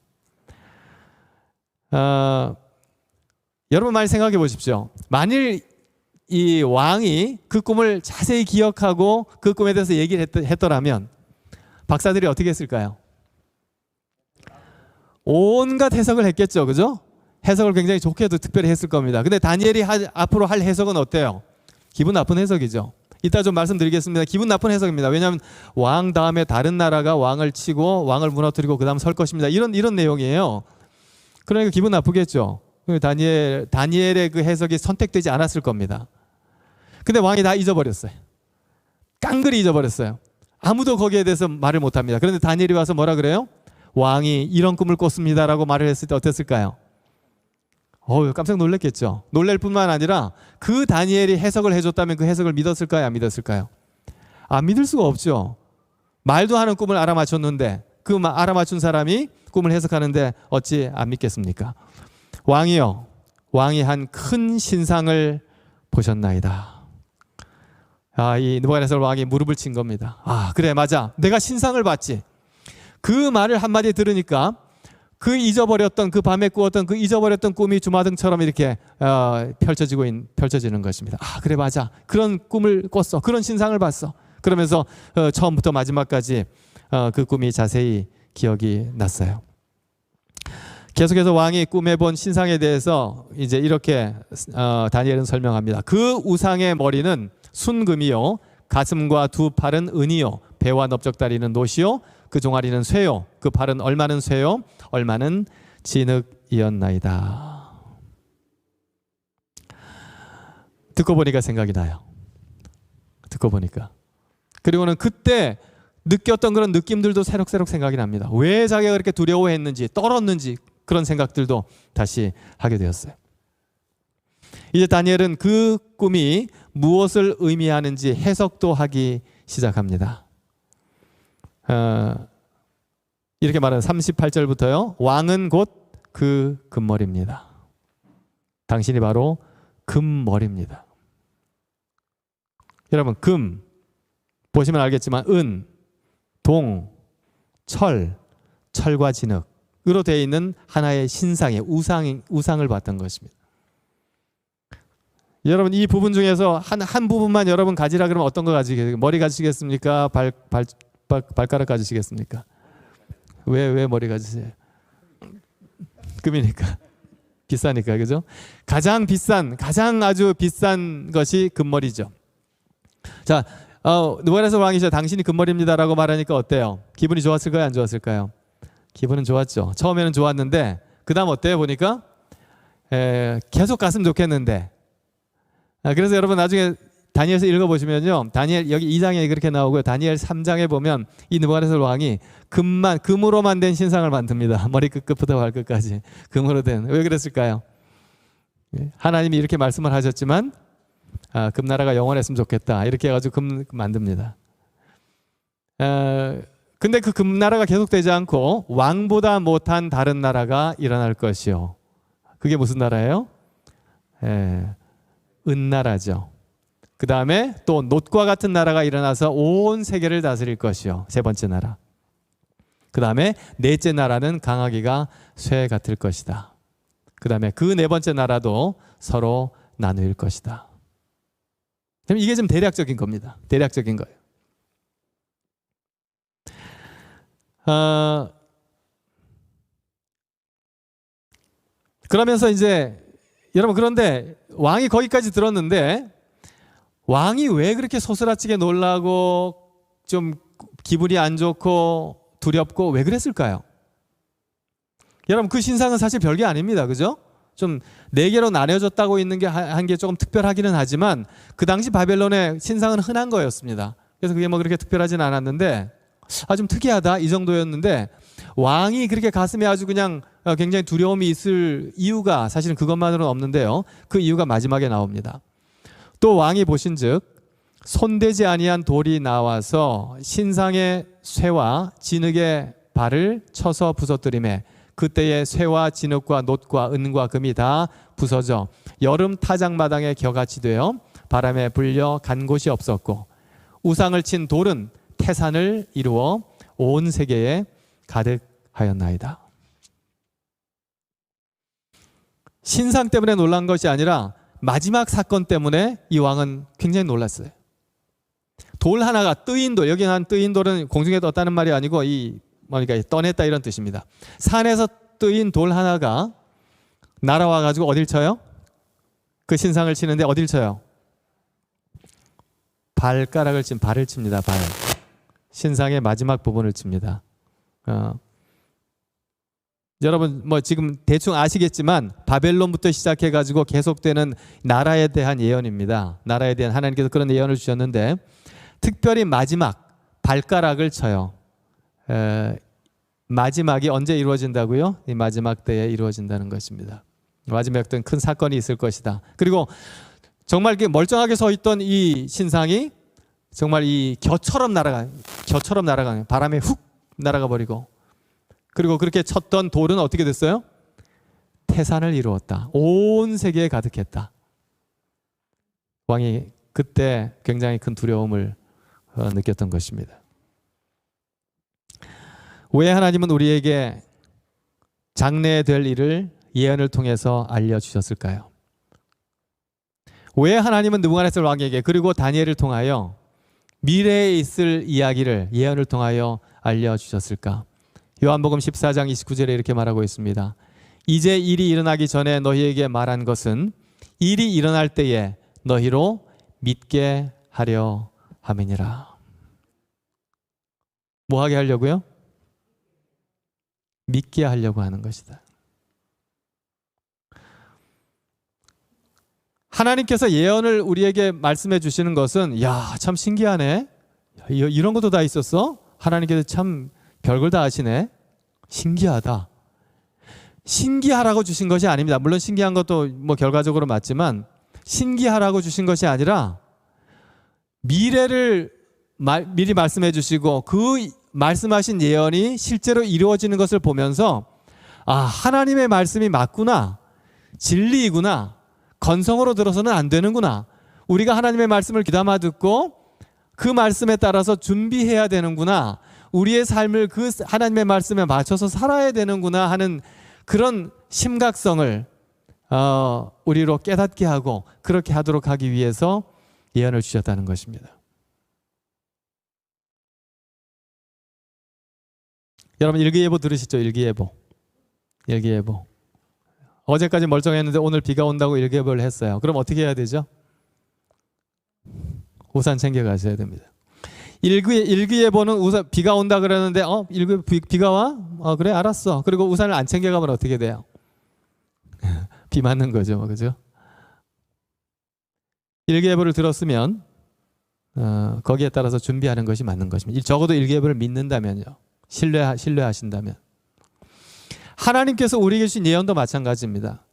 여러분 많이 생각해 보십시오. 만일 이 왕이 그 꿈을 자세히 기억하고 그 꿈에 대해서 얘기를 했더라면 박사들이 어떻게 했을까요? 온갖 해석을 했겠죠. 그죠? 해석을 굉장히 좋게도 특별히 했을 겁니다. 근데 다니엘이 앞으로 할 해석은 어때요? 기분 나쁜 해석이죠. 이따 좀 말씀드리겠습니다. 기분 나쁜 해석입니다. 왜냐하면 왕 다음에 다른 나라가 왕을 치고 왕을 무너뜨리고 그 다음 설 것입니다. 이런 내용이에요. 그러니까 기분 나쁘겠죠. 다니엘의 그 해석이 선택되지 않았을 겁니다. 근데 왕이 다 잊어버렸어요. 깡그리 잊어버렸어요. 아무도 거기에 대해서 말을 못합니다. 그런데 다니엘이 와서 뭐라 그래요? 왕이 이런 꿈을 꿨습니다라고 말을 했을 때 어땠을까요? 깜짝 놀랐겠죠. 놀랄 뿐만 아니라 그 다니엘이 해석을 해줬다면 그 해석을 믿었을까요? 안 믿었을까요? 안 믿을 수가 없죠. 말도 하는 꿈을 알아맞혔는데 그 알아맞춘 사람이 꿈을 해석하는데 어찌 안 믿겠습니까? 왕이요, 왕이 한 큰 신상을 보셨나이다. 이 느부갓네살 왕이 무릎을 친 겁니다. 그래, 맞아, 내가 신상을 봤지. 그 말을 한마디 들으니까 그 잊어버렸던, 그 밤에 꾸었던 그 잊어버렸던 꿈이 주마등처럼 이렇게 펼쳐지는 것입니다. 그래, 맞아, 그런 꿈을 꿨어, 그런 신상을 봤어. 그러면서 처음부터 마지막까지 그 꿈이 자세히 기억이 났어요. 계속해서 왕이 꿈에 본 신상에 대해서 이제 이렇게 다니엘은 설명합니다. 그 우상의 머리는 순금이요, 가슴과 두 팔은 은이요, 배와 넓적다리는 노시요, 그 종아리는 쇠요, 그 팔은 얼마는 쇠요, 얼마는 진흙이었나이다. 듣고 보니까 생각이 나요. 듣고 보니까. 그리고는 그때 느꼈던 그런 느낌들도 새록새록 생각이 납니다. 왜 자기가 그렇게 두려워했는지, 떨었는지 그런 생각들도 다시 하게 되었어요. 이제 다니엘은 그 꿈이 무엇을 의미하는지 해석도 하기 시작합니다. 이렇게 말하는 38절부터요. 왕은 곧 그 금머리입니다. 당신이 바로 금머리입니다. 여러분, 금 보시면 알겠지만 은, 동, 철과 진흙으로 되어 있는 하나의 신상의 우상을 봤던 것입니다. 여러분, 이 부분 중에서 한 부분만 여러분 가지라 그러면 어떤 거 가지겠습니까? 머리 가지시겠습니까? 발가락 가지시겠습니까? 왜 머리 가지세요? 금이니까. 비싸니까, 그죠? 가장 아주 비싼 것이 금머리죠. 자, 느부갓네살 왕이시여, 당신이 금머리입니다라고 말하니까 어때요? 기분이 좋았을까요? 안 좋았을까요? 기분은 좋았죠. 처음에는 좋았는데 그 다음 어때요? 보니까 계속 갔으면 좋겠는데. 그래서 여러분 나중에 다니엘서 읽어보시면요, 다니엘 여기 2장에 그렇게 나오고요, 다니엘 3장에 보면 이 느부갓네살 왕이 금으로만 된 신상을 만듭니다. 머리 끝부터 발끝까지 금으로 된. 왜 그랬을까요? 하나님이 이렇게 말씀을 하셨지만 금나라가 영원했으면 좋겠다 이렇게 해가지고 금 만듭니다. 근데 그 금나라가 계속되지 않고 왕보다 못한 다른 나라가 일어날 것이요. 그게 무슨 나라예요? 은나라죠. 그 다음에 또 놋과 같은 나라가 일어나서 온 세계를 다스릴 것이요. 세 번째 나라. 그 다음에 넷째 나라는 강하기가 쇠 같을 것이다. 그 다음에 그 네 번째 나라도 서로 나누일 것이다. 이게 좀 대략적인 겁니다. 대략적인 거예요. 그러면서 이제 여러분, 그런데 왕이 거기까지 들었는데 왕이 왜 그렇게 소스라치게 놀라고 좀 기분이 안 좋고 두렵고 왜 그랬을까요? 여러분, 그 신상은 사실 별게 아닙니다. 그죠? 좀 네 개로 나뉘어졌다고 있는 게 한 게 조금 특별하기는 하지만 그 당시 바벨론의 신상은 흔한 거였습니다. 그래서 그게 뭐 그렇게 특별하진 않았는데 좀 특이하다 이 정도였는데, 왕이 그렇게 가슴에 아주 그냥 굉장히 두려움이 있을 이유가 사실은 그것만으로는 없는데요. 그 이유가 마지막에 나옵니다. 또 왕이 보신즉 손대지 아니한 돌이 나와서 신상의 쇠와 진흙의 발을 쳐서 부서뜨리매 그때의 쇠와 진흙과 놋과 은과 금이 다 부서져 여름 타작마당에 겨같이 되어 바람에 불려 간 곳이 없었고 우상을 친 돌은 태산을 이루어 온 세계에 가득하였나이다. 신상 때문에 놀란 것이 아니라 마지막 사건 때문에 이 왕은 굉장히 놀랐어요. 돌 하나가 뜨인 돌, 여기 난 뜨인 돌은 공중에 떴다는 말이 아니고 그러니까 떠냈다 이런 뜻입니다. 산에서 뜨인 돌 하나가 날아와 가지고 어딜 쳐요? 그 신상을 치는데 어딜 쳐요? 발가락을 발을 칩니다. 발. 신상의 마지막 부분을 칩니다. 여러분 뭐 지금 대충 아시겠지만 바벨론부터 시작해 가지고 계속되는 나라에 대한 예언입니다. 나라에 대한 하나님께서 그런 예언을 주셨는데 특별히 마지막 발가락을 쳐요. 마지막이 언제 이루어진다고요? 이 마지막 때에 이루어진다는 것입니다. 마지막 때는 큰 사건이 있을 것이다. 그리고 정말 이렇게 멀쩡하게 서 있던 이 신상이 정말 이 겨처럼 날아가는 바람에 훅 날아가 버리고, 그리고 그렇게 쳤던 돌은 어떻게 됐어요? 태산을 이루었다. 온 세계에 가득했다. 왕이 그때 굉장히 큰 두려움을 느꼈던 것입니다. 왜 하나님은 우리에게 장래될 일을 예언을 통해서 알려주셨을까요? 왜 하나님은 느부갓네살 왕에게 그리고 다니엘을 통하여 미래에 있을 이야기를 예언을 통하여 알려주셨을까? 요한복음 14장 29절에 이렇게 말하고 있습니다. 이제 일이 일어나기 전에 너희에게 말한 것은 일이 일어날 때에 너희로 믿게 하려 함이니라. 뭐 하게 하려고요? 믿게 하려고 하는 것이다. 하나님께서 예언을 우리에게 말씀해 주시는 것은 참 신기하네. 이런 것도 다 있었어? 하나님께서 참 별걸 다 아시네. 신기하다. 신기하라고 주신 것이 아닙니다. 물론 신기한 것도 뭐 결과적으로 맞지만 신기하라고 주신 것이 아니라 미래를 미리 말씀해 주시고 그 말씀하신 예언이 실제로 이루어지는 것을 보면서 하나님의 말씀이 맞구나, 진리이구나, 건성으로 들어서는 안 되는구나, 우리가 하나님의 말씀을 귀담아 듣고 그 말씀에 따라서 준비해야 되는구나, 우리의 삶을 그 하나님의 말씀에 맞춰서 살아야 되는구나 하는 그런 심각성을 우리로 깨닫게 하고 그렇게 하도록 하기 위해서 예언을 주셨다는 것입니다. 여러분 일기예보 들으시죠? 일기예보. 어제까지 멀쩡했는데 오늘 비가 온다고 일기예보를 했어요. 그럼 어떻게 해야 되죠? 우산 챙겨 가셔야 됩니다. 일기예보는 우산, 비가 온다 그러는데 비가 와? 그래 알았어. 그리고 우산을 안 챙겨가면 어떻게 돼요? 비 맞는 거죠, 그죠? 일기예보를 들었으면 거기에 따라서 준비하는 것이 맞는 것입니다. 적어도 일기예보를 믿는다면요, 신뢰하신다면. 하나님께서 우리에게 주신 예언도 마찬가지입니다.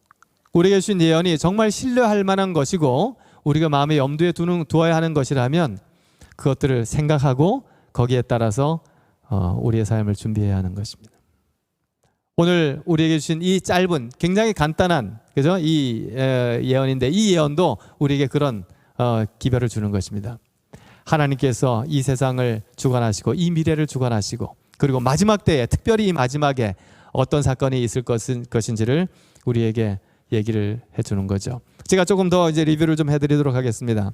우리에게 주신 예언이 정말 신뢰할 만한 것이고 우리가 마음에 염두에 두어야 하는 것이라면 그것들을 생각하고 거기에 따라서 우리의 삶을 준비해야 하는 것입니다. 오늘 우리에게 주신 이 짧은 굉장히 간단한, 그죠? 이 예언인데 이 예언도 우리에게 그런 기별을 주는 것입니다. 하나님께서 이 세상을 주관하시고 이 미래를 주관하시고 그리고 마지막 때에, 특별히 이 마지막에 어떤 사건이 있을 것인지를 우리에게 얘기를 해주는 거죠. 제가 조금 더 이제 리뷰를 좀 해드리도록 하겠습니다.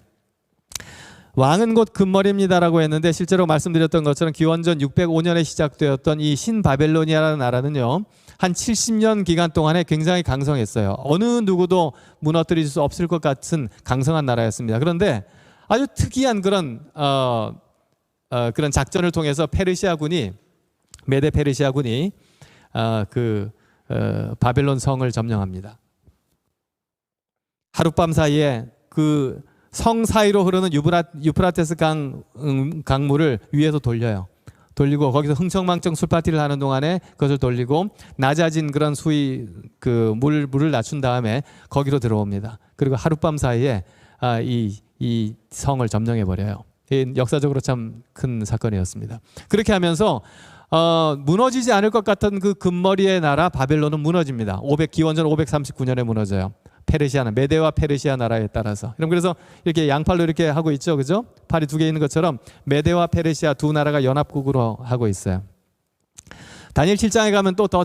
왕은 곧 금머리입니다라고 했는데 실제로 말씀드렸던 것처럼 기원전 605년에 시작되었던 이 신바벨로니아라는 나라는요, 한 70년 기간 동안에 굉장히 강성했어요. 어느 누구도 무너뜨릴 수 없을 것 같은 강성한 나라였습니다. 그런데 아주 특이한 그런 그런 작전을 통해서 메데 페르시아군이 바벨론 성을 점령합니다. 하룻밤 사이에 그 성 사이로 흐르는 유프라테스 강물을 위에서 돌리고 거기서 흥청망청 술파티를 하는 동안에 그것을 돌리고 낮아진 그런 물을 낮춘 다음에 거기로 들어옵니다. 그리고 하룻밤 사이에 이 성을 점령해 버려요. 역사적으로 참 큰 사건이었습니다. 그렇게 하면서 무너지지 않을 것 같은 그 금머리의 나라 바벨론은 무너집니다. 기원전 539년에 무너져요. 메데와 페르시아 나라에 따라서. 그래서 이렇게 양팔로 이렇게 하고 있죠, 그죠? 팔이 두 개 있는 것처럼 메데와 페르시아 두 나라가 연합국으로 하고 있어요. 다니엘 7장에 가면 또 더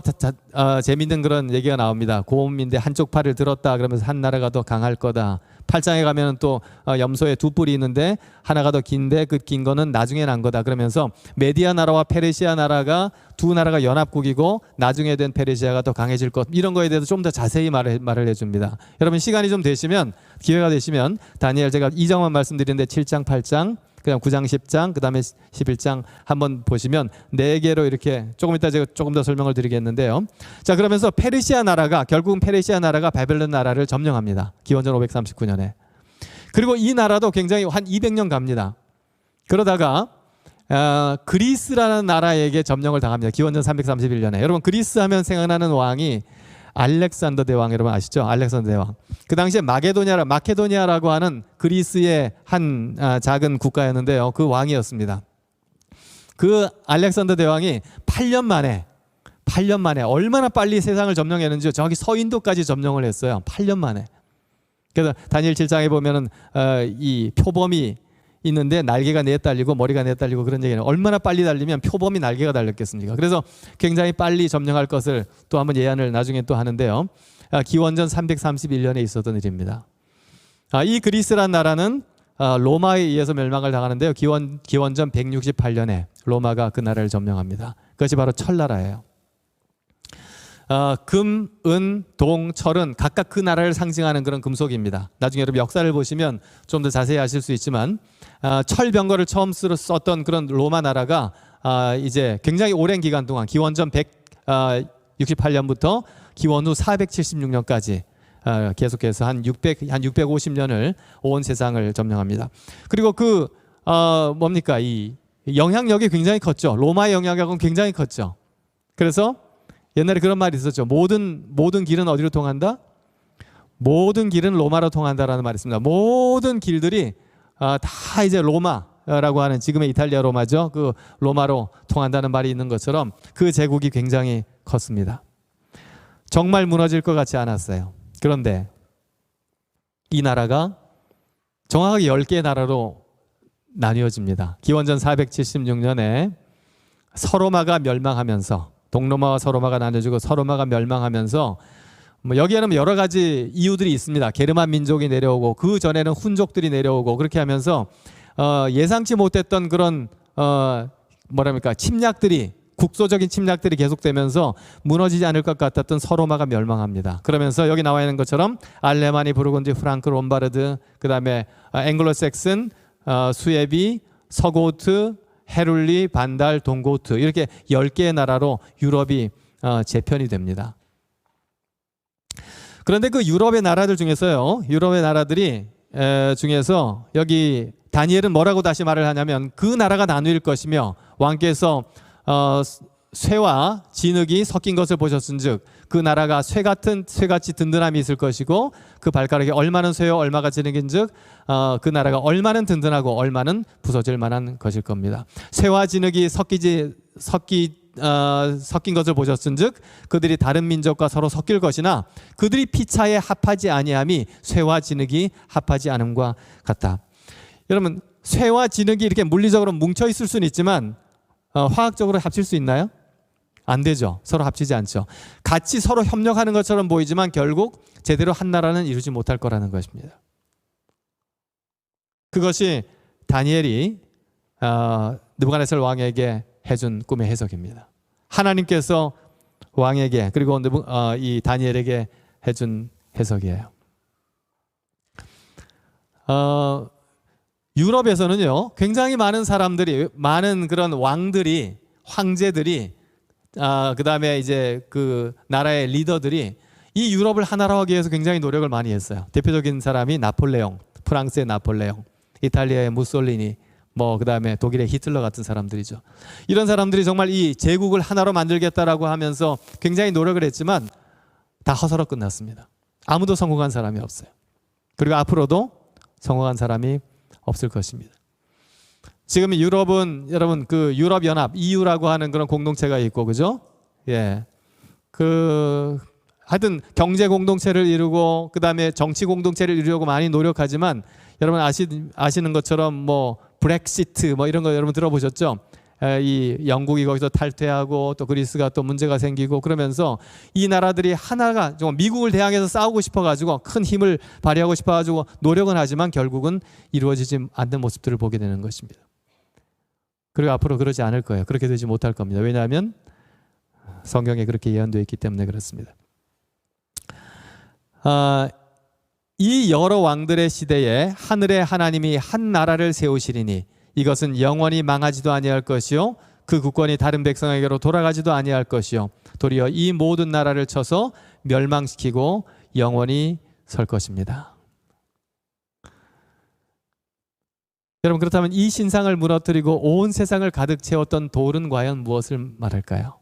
재밌는 그런 얘기가 나옵니다. 고음인데 한쪽 팔을 들었다 그러면서 한 나라가 더 강할 거다. 8장에 가면 또 염소에 두 뿔이 있는데 하나가 더 긴데 그 긴 거는 나중에 난 거다. 그러면서 메디아 나라와 페르시아 나라가 두 나라가 연합국이고 나중에 된 페르시아가 더 강해질 것, 이런 거에 대해서 좀 더 자세히 말을 해줍니다. 여러분 시간이 좀 되시면, 기회가 되시면 다니엘 제가 2장만 말씀드리는데 7장, 8장, 그다음 9장, 10장, 그다음에 11장 한번 보시면 4개로 이렇게, 조금 이따 제가 조금 더 설명을 드리겠는데요. 자, 그러면서 결국은 페르시아 나라가 바벨론 나라를 점령합니다. 기원전 539년에. 그리고 이 나라도 굉장히 한 200년 갑니다. 그러다가 그리스라는 나라에게 점령을 당합니다. 기원전 331년에. 여러분 그리스 하면 생각나는 왕이 알렉산더 대왕, 여러분 아시죠? 알렉산더 대왕. 그 당시에 마케도니아라고 하는 그리스의 한 작은 국가였는데요. 그 왕이었습니다. 그 알렉산더 대왕이 8년 만에 얼마나 빨리 세상을 점령했는지 저기 서인도까지 점령을 했어요. 8년 만에. 그래서 다니엘 7장에 보면은 이 표범이 있는데 날개가 네 달리고 머리가 네 달리고, 그런 얘기는 얼마나 빨리 달리면 표범이 날개가 달렸겠습니까? 그래서 굉장히 빨리 점령할 것을 또 한번 예언을 나중에 또 하는데요. 기원전 331년에 있었던 일입니다. 이 그리스란 나라는 로마에 의해서 멸망을 당하는데요. 기원전 168년에 로마가 그 나라를 점령합니다. 그것이 바로 철나라예요. 금, 은, 동, 철은 각각 그 나라를 상징하는 그런 금속입니다. 나중에 여러분 역사를 보시면 좀 더 자세히 아실 수 있지만 철병거를 처음 썼던 그런 로마 나라가 이제 굉장히 오랜 기간 동안 기원전 168년부터 기원 후 476년까지 계속해서 한 650년을 온 세상을 점령합니다. 그리고 이 영향력이 굉장히 컸죠. 로마의 영향력은 굉장히 컸죠. 그래서 옛날에 그런 말이 있었죠. 모든 길은 어디로 통한다? 모든 길은 로마로 통한다라는 말이 있습니다. 모든 길들이 다 이제 로마라고 하는, 지금의 이탈리아 로마죠. 그 로마로 통한다는 말이 있는 것처럼 그 제국이 굉장히 컸습니다. 정말 무너질 것 같지 않았어요. 그런데 이 나라가 정확하게 10개의 나라로 나뉘어집니다. 기원전 476년에 서로마가 멸망하면서, 동로마와 서로마가 나눠지고 서로마가 멸망하면서, 여기에는 여러 가지 이유들이 있습니다. 게르만 민족이 내려오고 그 전에는 훈족들이 내려오고, 그렇게 하면서 예상치 못했던 그런 국소적인 침략들이 계속되면서 무너지지 않을 것 같았던 서로마가 멸망합니다. 그러면서 여기 나와 있는 것처럼 알레마니, 부르곤디, 프랑크, 롬바르드, 그 다음에 앵글로색슨, 수에비, 서고트, 헤룰리, 반달, 동고트, 이렇게 10개의 나라로 유럽이 재편이 됩니다. 그런데 그 유럽의 나라들 중에서요, 유럽의 나라들이 중에서 여기 다니엘은 뭐라고 다시 말을 하냐면 그 나라가 나누일 것이며 왕께서 쇠와 진흙이 섞인 것을 보셨은즉 그 나라가 쇠같이 든든함이 있을 것이고 그 발가락에 얼마는 쇠요 얼마가 진흙인즉 그 나라가 얼마는 든든하고 얼마는 부서질 만한 것일 겁니다. 쇠와 진흙이 섞인 것을 보셨은즉 그들이 다른 민족과 서로 섞일 것이나 그들이 피차에 합하지 아니함이 쇠와 진흙이 합하지 않음과 같다. 여러분, 쇠와 진흙이 이렇게 물리적으로 뭉쳐 있을 수는 있지만 화학적으로 합칠 수 있나요? 안 되죠. 서로 합치지 않죠. 같이 서로 협력하는 것처럼 보이지만 결국 제대로 한 나라는 이루지 못할 거라는 것입니다. 그것이 다니엘이 느부갓네살 왕에게 해준 꿈의 해석입니다. 하나님께서 왕에게 그리고 이 다니엘에게 해준 해석이에요. 유럽에서는요, 굉장히 많은 사람들이, 많은 그런 왕들이, 황제들이, 그 다음에 이제 그 나라의 리더들이 이 유럽을 하나로 하기 위해서 굉장히 노력을 많이 했어요. 대표적인 사람이 나폴레옹, 프랑스의 나폴레옹, 이탈리아의 무솔리니, 그 다음에 독일의 히틀러 같은 사람들이죠. 이런 사람들이 정말 이 제국을 하나로 만들겠다라고 하면서 굉장히 노력을 했지만 다 허서로 끝났습니다. 아무도 성공한 사람이 없어요. 그리고 앞으로도 성공한 사람이 없을 것입니다. 지금 유럽은 여러분 그 유럽연합 EU라고 하는 그런 공동체가 있고, 그죠? 예. 하여튼 경제 공동체를 이루고 그다음에 정치 공동체를 이루려고 많이 노력하지만 여러분 아시는 것처럼 브렉시트 이런 거 여러분 들어보셨죠? 이 영국이 거기서 탈퇴하고 또 그리스가 또 문제가 생기고 그러면서 이 나라들이 하나가 좀 미국을 대항해서 싸우고 싶어가지고 큰 힘을 발휘하고 싶어가지고 노력은 하지만 결국은 이루어지지 않는 모습들을 보게 되는 것입니다. 그리고 앞으로 그러지 않을 거예요. 그렇게 되지 못할 겁니다. 왜냐하면 성경에 그렇게 예언되어 있기 때문에 그렇습니다. 이 여러 왕들의 시대에 하늘의 하나님이 한 나라를 세우시리니 이것은 영원히 망하지도 아니할 것이요 그 국권이 다른 백성에게로 돌아가지도 아니할 것이요 도리어 이 모든 나라를 쳐서 멸망시키고 영원히 설 것입니다. 여러분, 그렇다면 이 신상을 무너뜨리고 온 세상을 가득 채웠던 돌은 과연 무엇을 말할까요?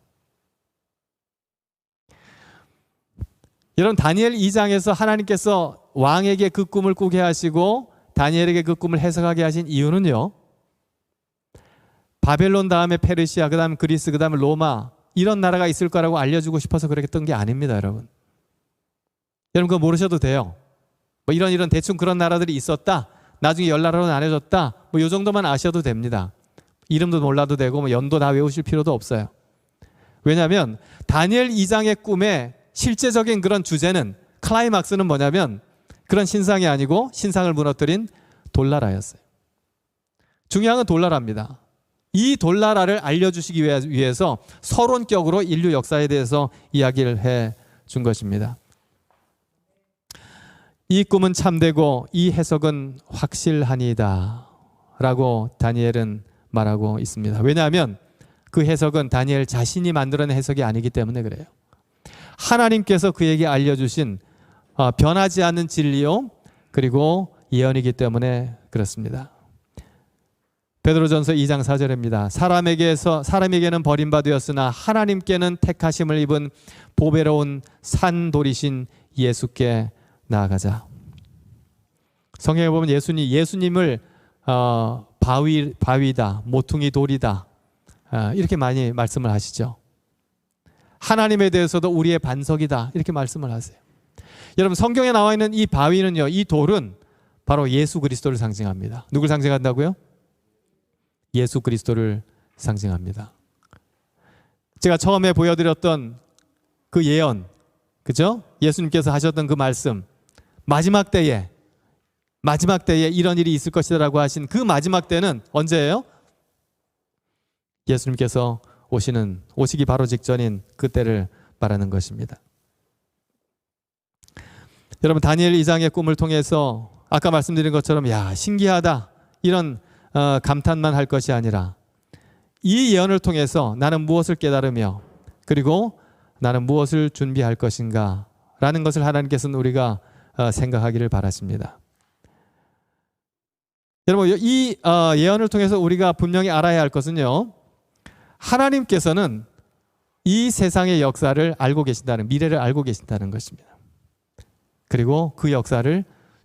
여러분, 다니엘 2장에서 하나님께서 왕에게 그 꿈을 꾸게 하시고 다니엘에게 그 꿈을 해석하게 하신 이유는요, 바벨론 다음에 페르시아, 그 다음에 그리스, 그 다음에 로마, 이런 나라가 있을 거라고 알려주고 싶어서 그랬던 게 아닙니다. 여러분 그거 모르셔도 돼요. 이런 대충 그런 나라들이 있었다, 나중에 열나라로 나눠졌다, 이 정도만 아셔도 됩니다. 이름도 몰라도 되고 연도 다 외우실 필요도 없어요. 왜냐하면 다니엘 2장의 꿈의 실제적인 그런 주제는, 클라이막스는 뭐냐면 그런 신상이 아니고 신상을 무너뜨린 돌나라였어요. 중요한 건 돌나라입니다. 이 돌나라를 알려주시기 위해서 서론격으로 인류 역사에 대해서 이야기를 해 준 것입니다. 이 꿈은 참되고 이 해석은 확실하니이다 라고 다니엘은 말하고 있습니다. 왜냐하면 그 해석은 다니엘 자신이 만들어낸 해석이 아니기 때문에 그래요. 하나님께서 그에게 알려주신 변하지 않는 진리요 그리고 예언이기 때문에 그렇습니다. 베드로전서 2장 4절입니다. 사람에게는 버림받으였으나 하나님께는 택하심을 입은 보배로운 산돌이신 예수께 나아가자. 성경에 보면 예수님을 바위다, 모퉁이 돌이다, 이렇게 많이 말씀을 하시죠. 하나님에 대해서도 우리의 반석이다, 이렇게 말씀을 하세요. 여러분, 성경에 나와 있는 이 바위는요, 이 돌은 바로 예수 그리스도를 상징합니다. 누굴 상징한다고요? 예수 그리스도를 상징합니다. 제가 처음에 보여드렸던 그 예언, 그죠? 예수님께서 하셨던 그 말씀, 마지막 때에 이런 일이 있을 것이라고 하신 그 마지막 때는 언제예요? 예수님께서 오시기 바로 직전인 그때를 말하는 것입니다. 여러분, 다니엘 2장의 꿈을 통해서 아까 말씀드린 것처럼 신기하다 이런 감탄만 할 것이 아니라 이 예언을 통해서 나는 무엇을 깨달으며 그리고 나는 무엇을 준비할 것인가 라는 것을 하나님께서는 우리가 생각하기를 바라십니다. 여러분, 이 예언을 통해서 우리가 분명히 알아야 할 것은요, 하나님께서는 이 세상의 역사를 알고 계신다는, 미래를 알고 계신다는 것입니다. 그리고 그 역사를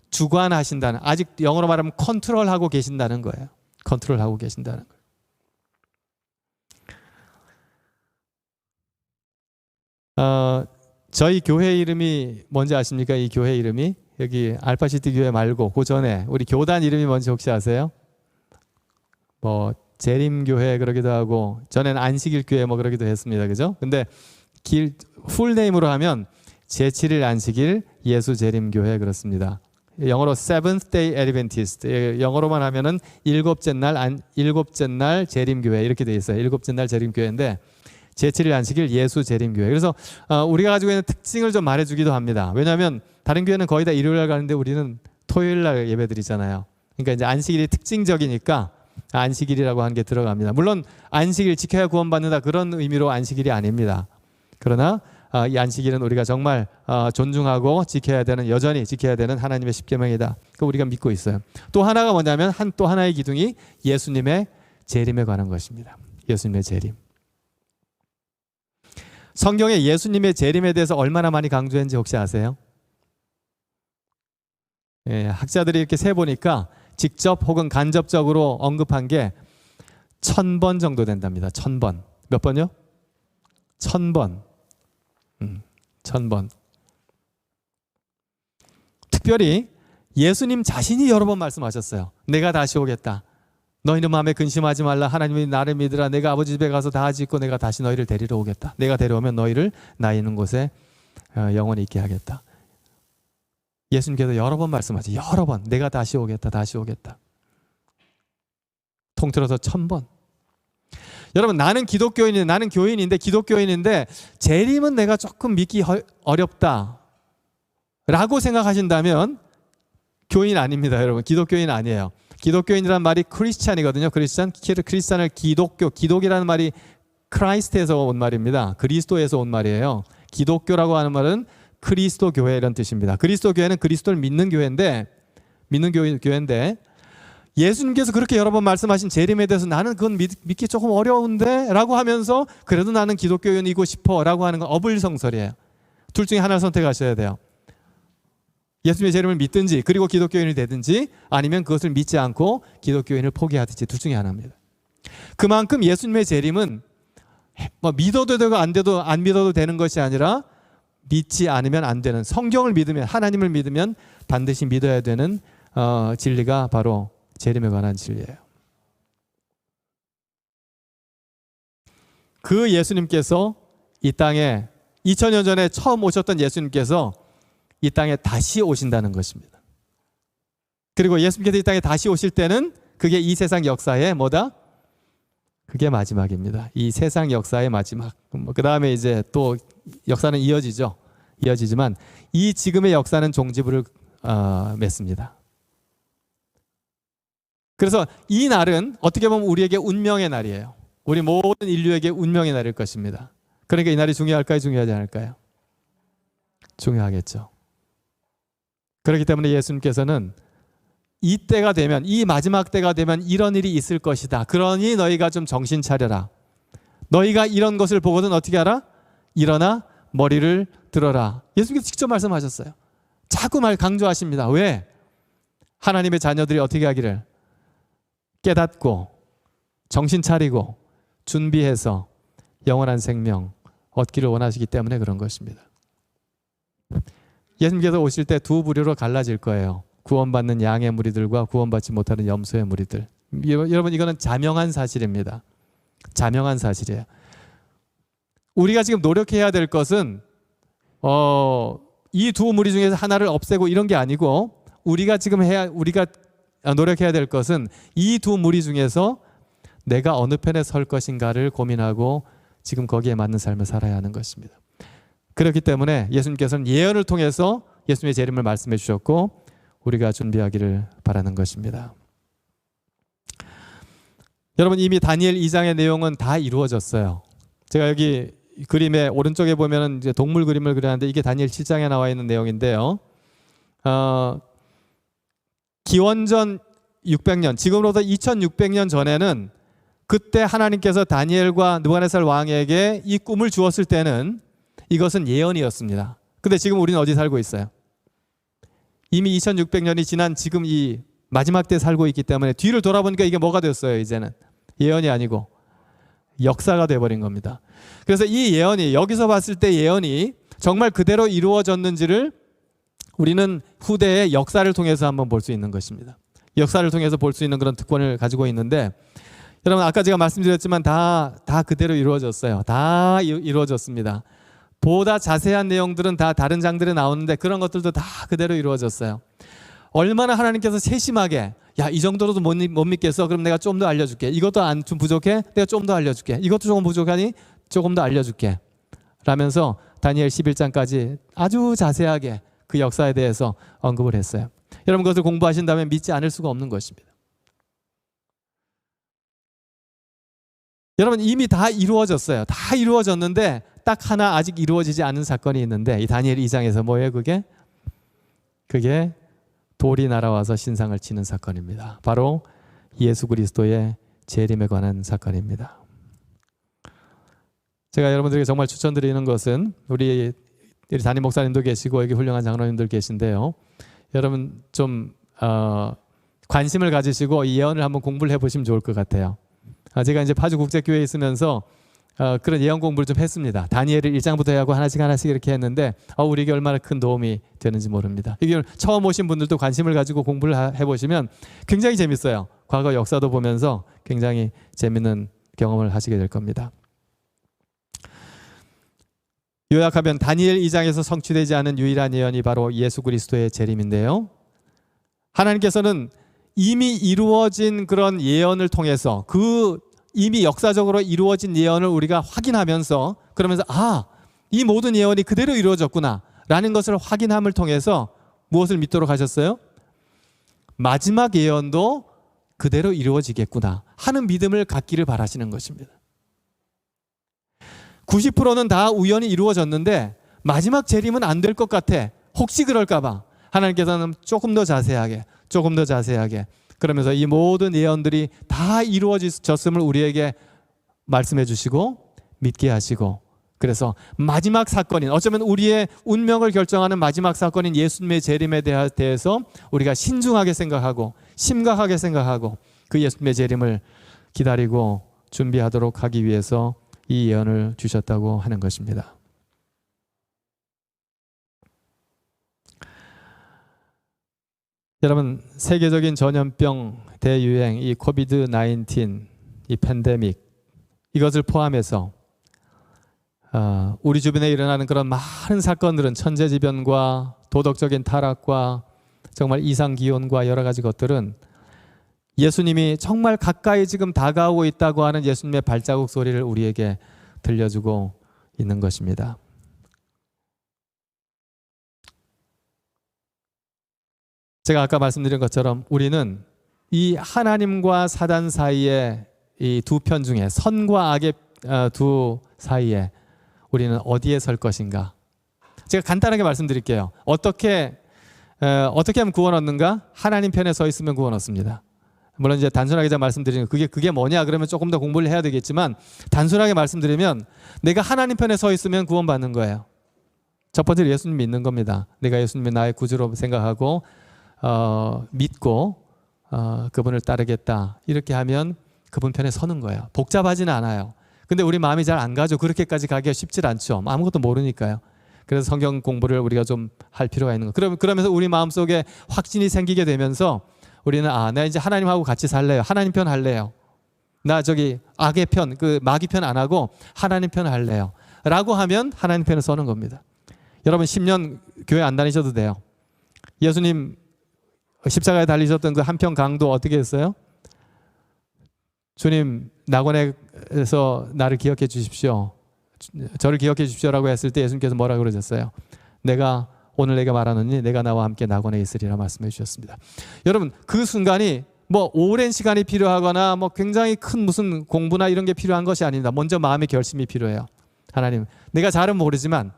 주관하신다는, 아직 영어로 말하면 컨트롤하고 계신다는 거예요. 컨트롤하고 계신다는 거예요. 저희 교회 이름이 뭔지 아십니까? 이 교회 이름이 여기 알파시티 교회 말고 그 전에 우리 교단 이름이 뭔지 혹시 아세요? 뭐 재림교회 그러기도 하고, 전에는 안식일 교회 뭐 그러기도 했습니다. 그죠? 근데 풀네임으로 하면 제7일 안식일 예수 재림교회 그렇습니다. 영어로 Seventh Day Adventist, 영어로만 하면은 일곱째 날 재림교회 이렇게 돼 있어요. 일곱째 날 재림교회인데 제7일 안식일 예수 재림교회. 그래서 우리가 가지고 있는 특징을 좀 말해주기도 합니다. 왜냐하면 다른 교회는 거의 다 일요일 날 가는데 우리는 토요일 날 예배드리잖아요. 그러니까 이제 안식일이 특징적이니까 안식일이라고 하는 게 들어갑니다. 물론 안식일 지켜야 구원받는다 그런 의미로 안식일이 아닙니다. 그러나 이 안식일은 우리가 정말 존중하고 지켜야 되는, 여전히 지켜야 되는 하나님의 십계명이다. 그 우리가 믿고 있어요. 또 하나가 뭐냐면 또 하나의 기둥이 예수님의 재림에 관한 것입니다. 예수님의 재림. 성경에 예수님의 재림에 대해서 얼마나 많이 강조했는지 혹시 아세요? 예, 학자들이 이렇게 세보니까 직접 혹은 간접적으로 언급한 게 1000번 정도 된답니다. 1000번. 몇 번요? 1000번. 1000번. 특별히 예수님 자신이 여러 번 말씀하셨어요. 내가 다시 오겠다. 너희는 마음에 근심하지 말라. 하나님이 나를 믿으라. 내가 아버지 집에 가서 다 짓고 내가 다시 너희를 데리러 오겠다. 내가 데려오면 너희를 나 있는 곳에 영원히 있게 하겠다. 예수님께서 여러 번 말씀하죠. 여러 번. 내가 다시 오겠다. 다시 오겠다. 통틀어서 1000번. 여러분, 나는 기독교인인데, 나는 교인인데, 기독교인인데 재림은 내가 조금 믿기 어렵다 라고 생각하신다면 교인 아닙니다. 여러분, 기독교인 아니에요. 기독교인이라는 말이 크리스찬이거든요. 크리스찬을 기독이라는 말이 크라이스트에서 온 말입니다. 그리스도에서 온 말이에요. 기독교라고 하는 말은 그리스도 교회 이런 뜻입니다. 그리스도 교회는 그리스도를 믿는 교회인데 예수님께서 그렇게 여러 번 말씀하신 재림에 대해서 나는 그건 믿기 조금 어려운데 라고 하면서 그래도 나는 기독교인이고 싶어 라고 하는 건 어불성설이에요. 둘 중에 하나를 선택하셔야 돼요. 예수님의 재림을 믿든지 그리고 기독교인이 되든지, 아니면 그것을 믿지 않고 기독교인을 포기하든지, 둘 중에 하나입니다. 그만큼 예수님의 재림은 뭐 믿어도 되고 안 믿어도 되는 것이 아니라 믿지 않으면 안 되는, 성경을 믿으면, 하나님을 믿으면 반드시 믿어야 되는 진리가 바로 재림에 관한 진리예요. 그 예수님께서 이 땅에 2000년 전에 처음 오셨던 예수님께서 이 땅에 다시 오신다는 것입니다. 그리고 예수님께서 이 땅에 다시 오실 때는 그게 이 세상 역사의 뭐다? 그게 마지막입니다. 이 세상 역사의 마지막. 그 다음에 이제 또 역사는 이어지지만 이 지금의 역사는 종지부를 맺습니다. 그래서 이 날은 어떻게 보면 우리에게 운명의 날이에요. 우리 모든 인류에게 운명의 날일 것입니다. 그러니까 이 날이 중요할까요? 중요하지 않을까요? 중요하겠죠. 그렇기 때문에 예수님께서는 이 때가 되면, 이 마지막 때가 되면 이런 일이 있을 것이다. 그러니 너희가 좀 정신 차려라. 너희가 이런 것을 보거든 어떻게 하라? 일어나 머리를 들어라. 예수님께서 직접 말씀하셨어요. 자꾸 강조하십니다. 왜? 하나님의 자녀들이 어떻게 하기를? 깨닫고 정신 차리고 준비해서 영원한 생명 얻기를 원하시기 때문에 그런 것입니다. 예수님께서 오실 때 두 부류로 갈라질 거예요. 구원받는 양의 무리들과 구원받지 못하는 염소의 무리들. 여러분, 이거는 자명한 사실입니다. 자명한 사실이에요. 우리가 지금 노력해야 될 것은 이 두 무리 중에서 하나를 없애고 이런 게 아니고, 우리가 노력해야 될 것은 이 두 무리 중에서 내가 어느 편에 설 것인가를 고민하고 지금 거기에 맞는 삶을 살아야 하는 것입니다. 그렇기 때문에 예수님께서는 예언을 통해서 예수님의 재림을 말씀해 주셨고 우리가 준비하기를 바라는 것입니다. 여러분, 이미 다니엘 2장의 내용은 다 이루어졌어요. 제가 여기 그림의 오른쪽에 보면은 이제 동물 그림을 그렸는데 이게 다니엘 7장에 나와 있는 내용인데요. 기원전 600년, 지금으로부터 2600년 전에는 그때 하나님께서 다니엘과 느부갓네살 왕에게 이 꿈을 주었을 때는 이것은 예언이었습니다. 근데 지금 우리는 어디 살고 있어요? 이미 2600년이 지난 지금 이 마지막 때 살고 있기 때문에 뒤를 돌아보니까 이게 뭐가 됐어요? 이제는 예언이 아니고 역사가 돼버린 겁니다. 그래서 이 예언이, 여기서 봤을 때 예언이 정말 그대로 이루어졌는지를 우리는 후대의 역사를 통해서 한번 볼 수 있는 것입니다. 역사를 통해서 볼 수 있는 그런 특권을 가지고 있는데, 여러분 아까 제가 말씀드렸지만 다 그대로 이루어졌어요. 다 이루어졌습니다. 보다 자세한 내용들은 다 다른 장들에 나오는데 그런 것들도 다 그대로 이루어졌어요. 얼마나 하나님께서 세심하게, 야, 이 정도로도 못 믿겠어? 그럼 내가 좀 더 알려줄게. 이것도 좀 부족해? 내가 좀 더 알려줄게. 이것도 조금 부족하니? 조금 더 알려줄게. 라면서 다니엘 11장까지 아주 자세하게 그 역사에 대해서 언급을 했어요. 여러분 그것을 공부하신다면 믿지 않을 수가 없는 것입니다. 여러분 이미 다 이루어졌어요. 다 이루어졌는데 딱 하나 아직 이루어지지 않은 사건이 있는데, 이 다니엘 2장에서 뭐예요 그게? 그게 돌이 날아와서 신상을 치는 사건입니다. 바로 예수 그리스도의 재림에 관한 사건입니다. 제가 여러분들에게 정말 추천드리는 것은 우리 담임 목사님도 계시고 여기 훌륭한 장로님들 계신데요. 여러분 좀 관심을 가지시고 이 예언을 한번 공부를 해보시면 좋을 것 같아요. 제가 이제 파주 국제교회에 있으면서 그런 예언 공부를 좀 했습니다. 다니엘을 1장부터 하고 하나씩 이렇게 했는데 우리에게 얼마나 큰 도움이 되는지 모릅니다. 이게 처음 오신 분들도 관심을 가지고 공부를 해보시면 굉장히 재밌어요. 과거 역사도 보면서 굉장히 재밌는 경험을 하시게 될 겁니다. 요약하면 다니엘 2장에서 성취되지 않은 유일한 예언이 바로 예수 그리스도의 재림인데요. 하나님께서는 이미 이루어진 그런 예언을 통해서 그 이미 역사적으로 이루어진 예언을 우리가 확인하면서 그러면서 이 모든 예언이 그대로 이루어졌구나 라는 것을 확인함을 통해서 무엇을 믿도록 하셨어요? 마지막 예언도 그대로 이루어지겠구나 하는 믿음을 갖기를 바라시는 것입니다. 90%는 다 우연히 이루어졌는데 마지막 재림은 안 될 것 같아. 혹시 그럴까 봐 하나님께서는 조금 더 자세하게 그러면서 이 모든 예언들이 다 이루어졌음을 우리에게 말씀해 주시고 믿게 하시고, 그래서 마지막 사건인, 어쩌면 우리의 운명을 결정하는 마지막 사건인 예수님의 재림에 대해서 우리가 신중하게 생각하고 심각하게 생각하고 그 예수님의 재림을 기다리고 준비하도록 하기 위해서 이 예언을 주셨다고 하는 것입니다. 여러분 세계적인 전염병 대유행, 이 코비드-19, 이 팬데믹, 이것을 포함해서 우리 주변에 일어나는 그런 많은 사건들은 천재지변과 도덕적인 타락과 정말 이상기온과 여러 가지 것들은 예수님이 정말 가까이 지금 다가오고 있다고 하는 예수님의 발자국 소리를 우리에게 들려주고 있는 것입니다. 제가 아까 말씀드린 것처럼 우리는 이 하나님과 사단 사이의 이 두 편 중에, 선과 악의 두 사이에 우리는 어디에 설 것인가? 제가 간단하게 말씀드릴게요. 어떻게 하면 구원 얻는가? 하나님 편에 서 있으면 구원 얻습니다. 물론 이제 단순하게 제가 말씀드리는 그게 뭐냐 그러면 조금 더 공부를 해야 되겠지만, 단순하게 말씀드리면 내가 하나님 편에 서 있으면 구원받는 거예요. 첫 번째로 예수님 믿는 겁니다. 내가 예수님을 나의 구주로 생각하고 믿고 그분을 따르겠다, 이렇게 하면 그분 편에 서는 거예요. 복잡하지는 않아요. 근데 우리 마음이 잘 안 가죠. 그렇게까지 가기가 쉽지 않죠. 아무것도 모르니까요. 그래서 성경 공부를 우리가 좀 할 필요가 있는 거. 그러면서 우리 마음속에 확신이 생기게 되면서 우리는 나 이제 하나님하고 같이 살래요. 하나님 편 할래요. 나 저기 악의 편, 그 마귀 편 안 하고 하나님 편 할래요. 라고 하면 하나님 편에 서는 겁니다. 여러분 10년 교회 안 다니셔도 돼요. 예수님 십자가에 달리셨던 그 한평 강도 어떻게 했어요? 주님 낙원에서 나를 기억해 주십시오. 저를 기억해 주십시오라고 했을 때 예수님께서 뭐라고 그러셨어요? 내가 오늘 내가 말하노니 내가 나와 함께 낙원에 있으리라 말씀해 주셨습니다. 여러분 그 순간이 뭐 오랜 시간이 필요하거나 뭐 굉장히 큰 무슨 공부나 이런 게 필요한 것이 아닙니다. 먼저 마음의 결심이 필요해요. 하나님, 내가 잘은 모르지만,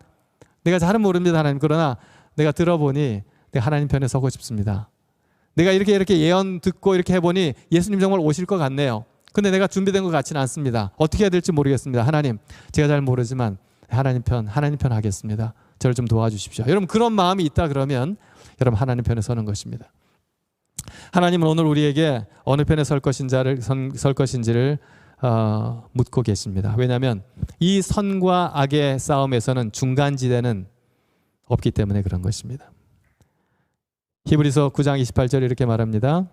내가 잘은 모릅니다 하나님. 그러나 내가 들어보니 내가 하나님 편에 서고 싶습니다. 내가 이렇게 예언 듣고 이렇게 해보니 예수님 정말 오실 것 같네요. 근데 내가 준비된 것 같지는 않습니다. 어떻게 해야 될지 모르겠습니다. 하나님, 제가 잘 모르지만 하나님 편 하겠습니다. 저를 좀 도와주십시오. 여러분, 그런 마음이 있다 그러면 여러분 하나님 편에 서는 것입니다. 하나님은 오늘 우리에게 어느 편에 설 것인지를 묻고 계십니다. 왜냐하면 이 선과 악의 싸움에서는 중간지대는 없기 때문에 그런 것입니다. 히브리서 9장 28절 이렇게 말합니다.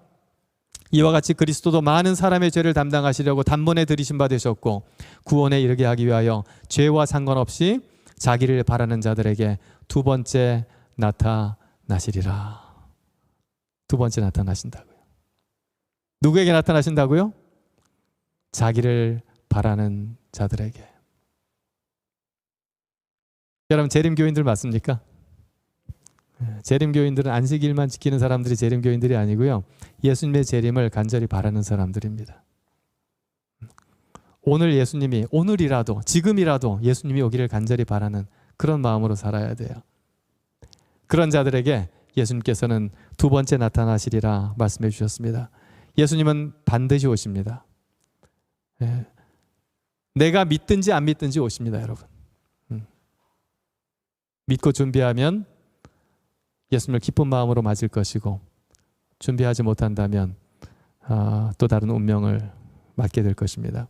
이와 같이 그리스도도 많은 사람의 죄를 담당하시려고 단번에 들이신 바 되셨고 구원에 이르게 하기 위하여 죄와 상관없이 자기를 바라는 자들에게 두 번째 나타나시리라. 두 번째 나타나신다고요. 누구에게 나타나신다고요? 자기를 바라는 자들에게. 여러분, 재림교인들 맞습니까? 재림교인들은 안식일만 지키는 사람들이 재림교인들이 아니고요, 예수님의 재림을 간절히 바라는 사람들입니다. 오늘 예수님이, 오늘이라도, 지금이라도 예수님이 오기를 간절히 바라는 그런 마음으로 살아야 돼요. 그런 자들에게 예수님께서는 두 번째 나타나시리라 말씀해 주셨습니다. 예수님은 반드시 오십니다. 내가 믿든지 안 믿든지 오십니다, 여러분. 믿고 준비하면 예수님을 기쁜 마음으로 맞을 것이고, 준비하지 못한다면 또 다른 운명을 맞게 될 것입니다.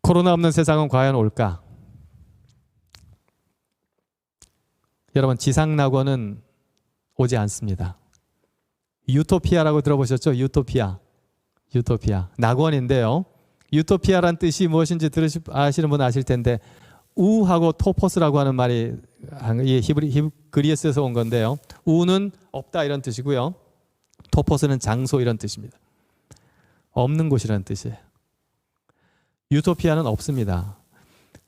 코로나 없는 세상은 과연 올까? 여러분, 지상낙원은 오지 않습니다. 유토피아라고 들어보셨죠? 유토피아. 낙원인데요. 유토피아란 뜻이 무엇인지 아시는 분 아실 텐데, 우하고 토포스라고 하는 말이 그리스에서 온 건데요. 우는 없다 이런 뜻이고요. 토포스는 장소 이런 뜻입니다. 없는 곳이라는 뜻이에요. 유토피아는 없습니다.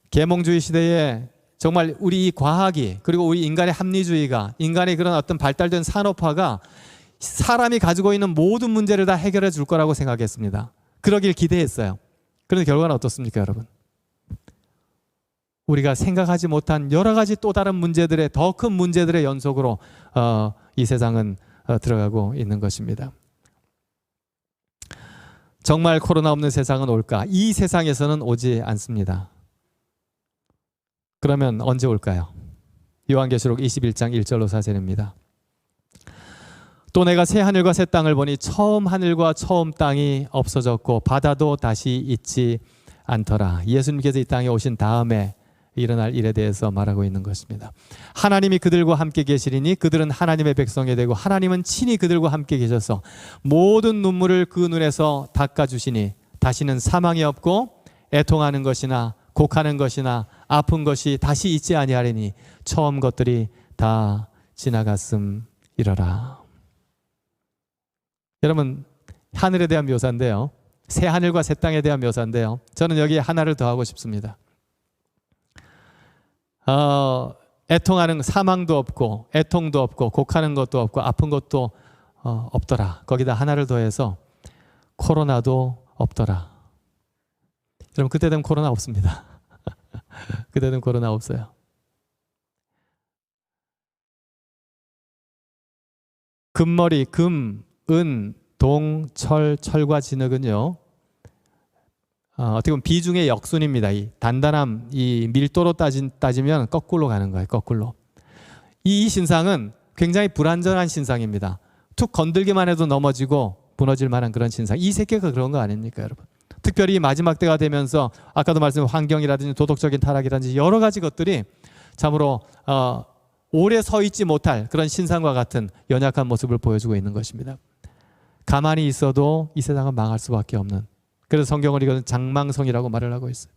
계몽주의 시대에 정말 우리 이 과학이, 그리고 우리 인간의 합리주의가, 인간의 그런 어떤 발달된 산업화가 사람이 가지고 있는 모든 문제를 다 해결해 줄 거라고 생각했습니다. 그러길 기대했어요. 그런데 결과는 어떻습니까, 여러분? 우리가 생각하지 못한 여러 가지 또 다른 문제들의, 더 큰 문제들의 연속으로 이 세상은 들어가고 있는 것입니다. 정말 코로나 없는 세상은 올까? 이 세상에서는 오지 않습니다. 그러면 언제 올까요? 요한계시록 21장 1절로 4절입니다. 또 내가 새 하늘과 새 땅을 보니 처음 하늘과 처음 땅이 없어졌고 바다도 다시 있지 않더라. 예수님께서 이 땅에 오신 다음에 일어날 일에 대해서 말하고 있는 것입니다. 하나님이 그들과 함께 계시리니 그들은 하나님의 백성이 되고 하나님은 친히 그들과 함께 계셔서 모든 눈물을 그 눈에서 닦아주시니 다시는 사망이 없고 애통하는 것이나 곡하는 것이나 아픈 것이 다시 있지 아니하리니 처음 것들이 다 지나갔음이러라. 여러분, 하늘에 대한 묘사인데요, 새 하늘과 새 땅에 대한 묘사인데요, 저는 여기에 하나를 더하고 싶습니다. 애통하는, 사망도 없고 애통도 없고 곡하는 것도 없고 아픈 것도 없더라. 거기다 하나를 더해서 코로나도 없더라. 여러분, 그때 되면 코로나 없습니다. 그때 되면 코로나 없어요. 금머리, 금, 은, 동, 철과 진흙은요, 어떻게 보면 비중의 역순입니다. 이 단단함, 이 밀도로 따지면 거꾸로 가는 거예요. 거꾸로. 이 신상은 굉장히 불안전한 신상입니다. 툭 건들기만 해도 넘어지고 무너질 만한 그런 신상. 이 세계가 그런 거 아닙니까, 여러분? 특별히 마지막 때가 되면서 아까도 말씀드린 환경이라든지 도덕적인 타락이라든지 여러 가지 것들이 참으로 오래 서 있지 못할 그런 신상과 같은 연약한 모습을 보여주고 있는 것입니다. 가만히 있어도 이 세상은 망할 수밖에 없는, 그래서 성경을 이거는 장망성이라고 말을 하고 있어요.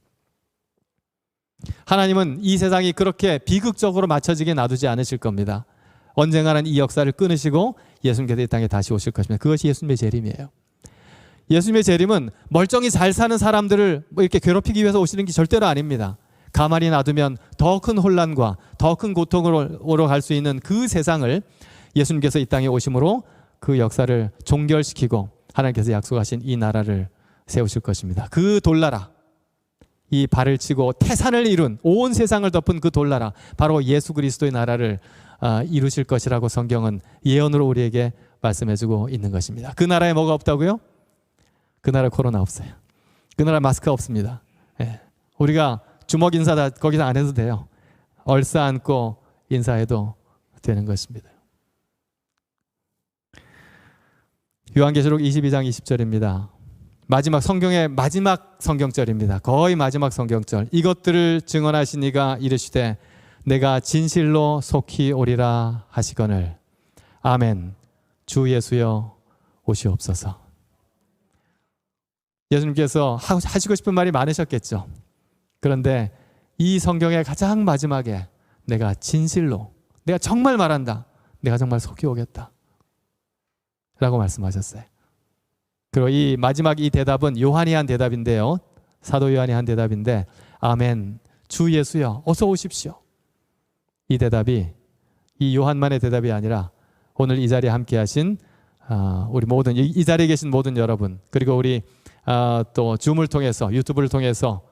하나님은 이 세상이 그렇게 비극적으로 맞춰지게 놔두지 않으실 겁니다. 언젠가는 이 역사를 끊으시고 예수님께서 이 땅에 다시 오실 것입니다. 그것이 예수님의 재림이에요. 예수님의 재림은 멀쩡히 잘 사는 사람들을 이렇게 괴롭히기 위해서 오시는 게 절대로 아닙니다. 가만히 놔두면 더 큰 혼란과 더 큰 고통으로 갈 수 있는 그 세상을 예수님께서 이 땅에 오심으로 그 역사를 종결시키고 하나님께서 약속하신 이 나라를 세우실 것입니다. 그 돌나라, 이 발을 치고 태산을 이룬 온 세상을 덮은 그 돌나라, 바로 예수 그리스도의 나라를 이루실 것이라고 성경은 예언으로 우리에게 말씀해주고 있는 것입니다. 그 나라에 뭐가 없다고요? 그 나라에 코로나 없어요. 그 나라에 마스크 없습니다. 예. 우리가 주먹 인사 다 거기서 안 해도 돼요. 얼싸 안고 인사해도 되는 것입니다. 요한계시록 22장 20절입니다. 마지막 성경의 마지막 성경절입니다. 거의 마지막 성경절. 이것들을 증언하시니가 이르시되 내가 진실로 속히 오리라 하시거늘. 아멘. 주 예수여 오시옵소서. 예수님께서 하시고 싶은 말이 많으셨겠죠. 그런데 이 성경의 가장 마지막에 내가 진실로, 내가 정말 말한다, 내가 정말 속히 오겠다 라고 말씀하셨어요. 그리고 이 마지막 이 대답은 요한이 한 대답인데요, 사도 요한이 한 대답인데, 아멘, 주 예수여 어서 오십시오. 이 대답이 이 요한만의 대답이 아니라 오늘 이 자리에 함께 하신 우리 모든, 이 자리에 계신 모든 여러분, 그리고 우리 또 줌을 통해서, 유튜브를 통해서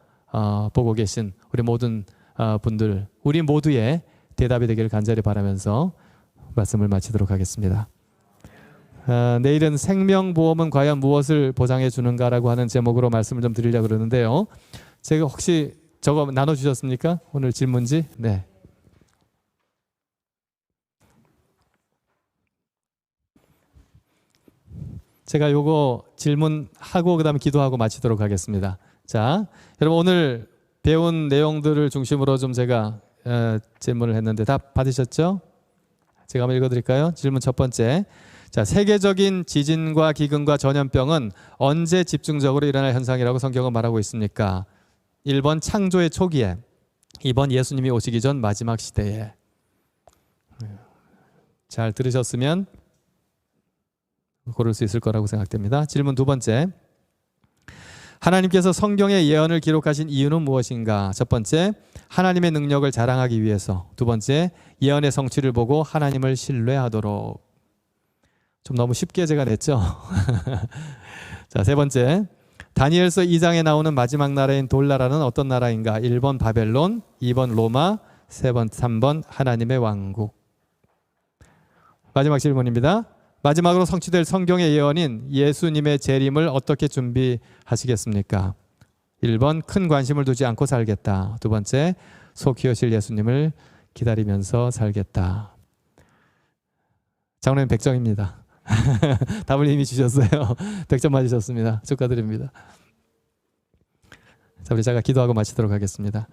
보고 계신 우리 모든 분들, 우리 모두의 대답이 되기를 간절히 바라면서 말씀을 마치도록 하겠습니다. 내일은 생명보험은 과연 무엇을 보장해 주는가라고 하는 제목으로 말씀을 좀 드리려고 그러는데요. 제가 혹시 저거 나눠주셨습니까? 오늘 질문지? 네. 제가 요거 질문하고 그 다음에 기도하고 마치도록 하겠습니다. 자, 여러분 오늘 배운 내용들을 중심으로 좀 제가 질문을 했는데 다 받으셨죠? 제가 한번 읽어드릴까요? 질문 첫 번째. 자, 세계적인 지진과 기근과 전염병은 언제 집중적으로 일어날 현상이라고 성경은 말하고 있습니까? 1번 창조의 초기에, 2번 예수님이 오시기 전 마지막 시대에. 잘 들으셨으면 고를 수 있을 거라고 생각됩니다. 질문 두 번째. 하나님께서 성경의 예언을 기록하신 이유는 무엇인가? 첫 번째, 하나님의 능력을 자랑하기 위해서. 두 번째, 예언의 성취를 보고 하나님을 신뢰하도록. 좀 너무 쉽게 제가 냈죠? 자, 세 번째, 다니엘서 2장에 나오는 마지막 나라인 돌나라는 어떤 나라인가? 1번 바벨론, 2번 로마, 3번 하나님의 왕국. 마지막 질문입니다. 마지막으로 성취될 성경의 예언인 예수님의 재림을 어떻게 준비하시겠습니까? 1번 큰 관심을 두지 않고 살겠다. 두 번째, 속히 오실 예수님을 기다리면서 살겠다. 장로님 100점입니다. 답을 이미 주셨어요. 100점 맞으셨습니다. 축하드립니다. 자, 우리 제가 기도하고 마치도록 하겠습니다.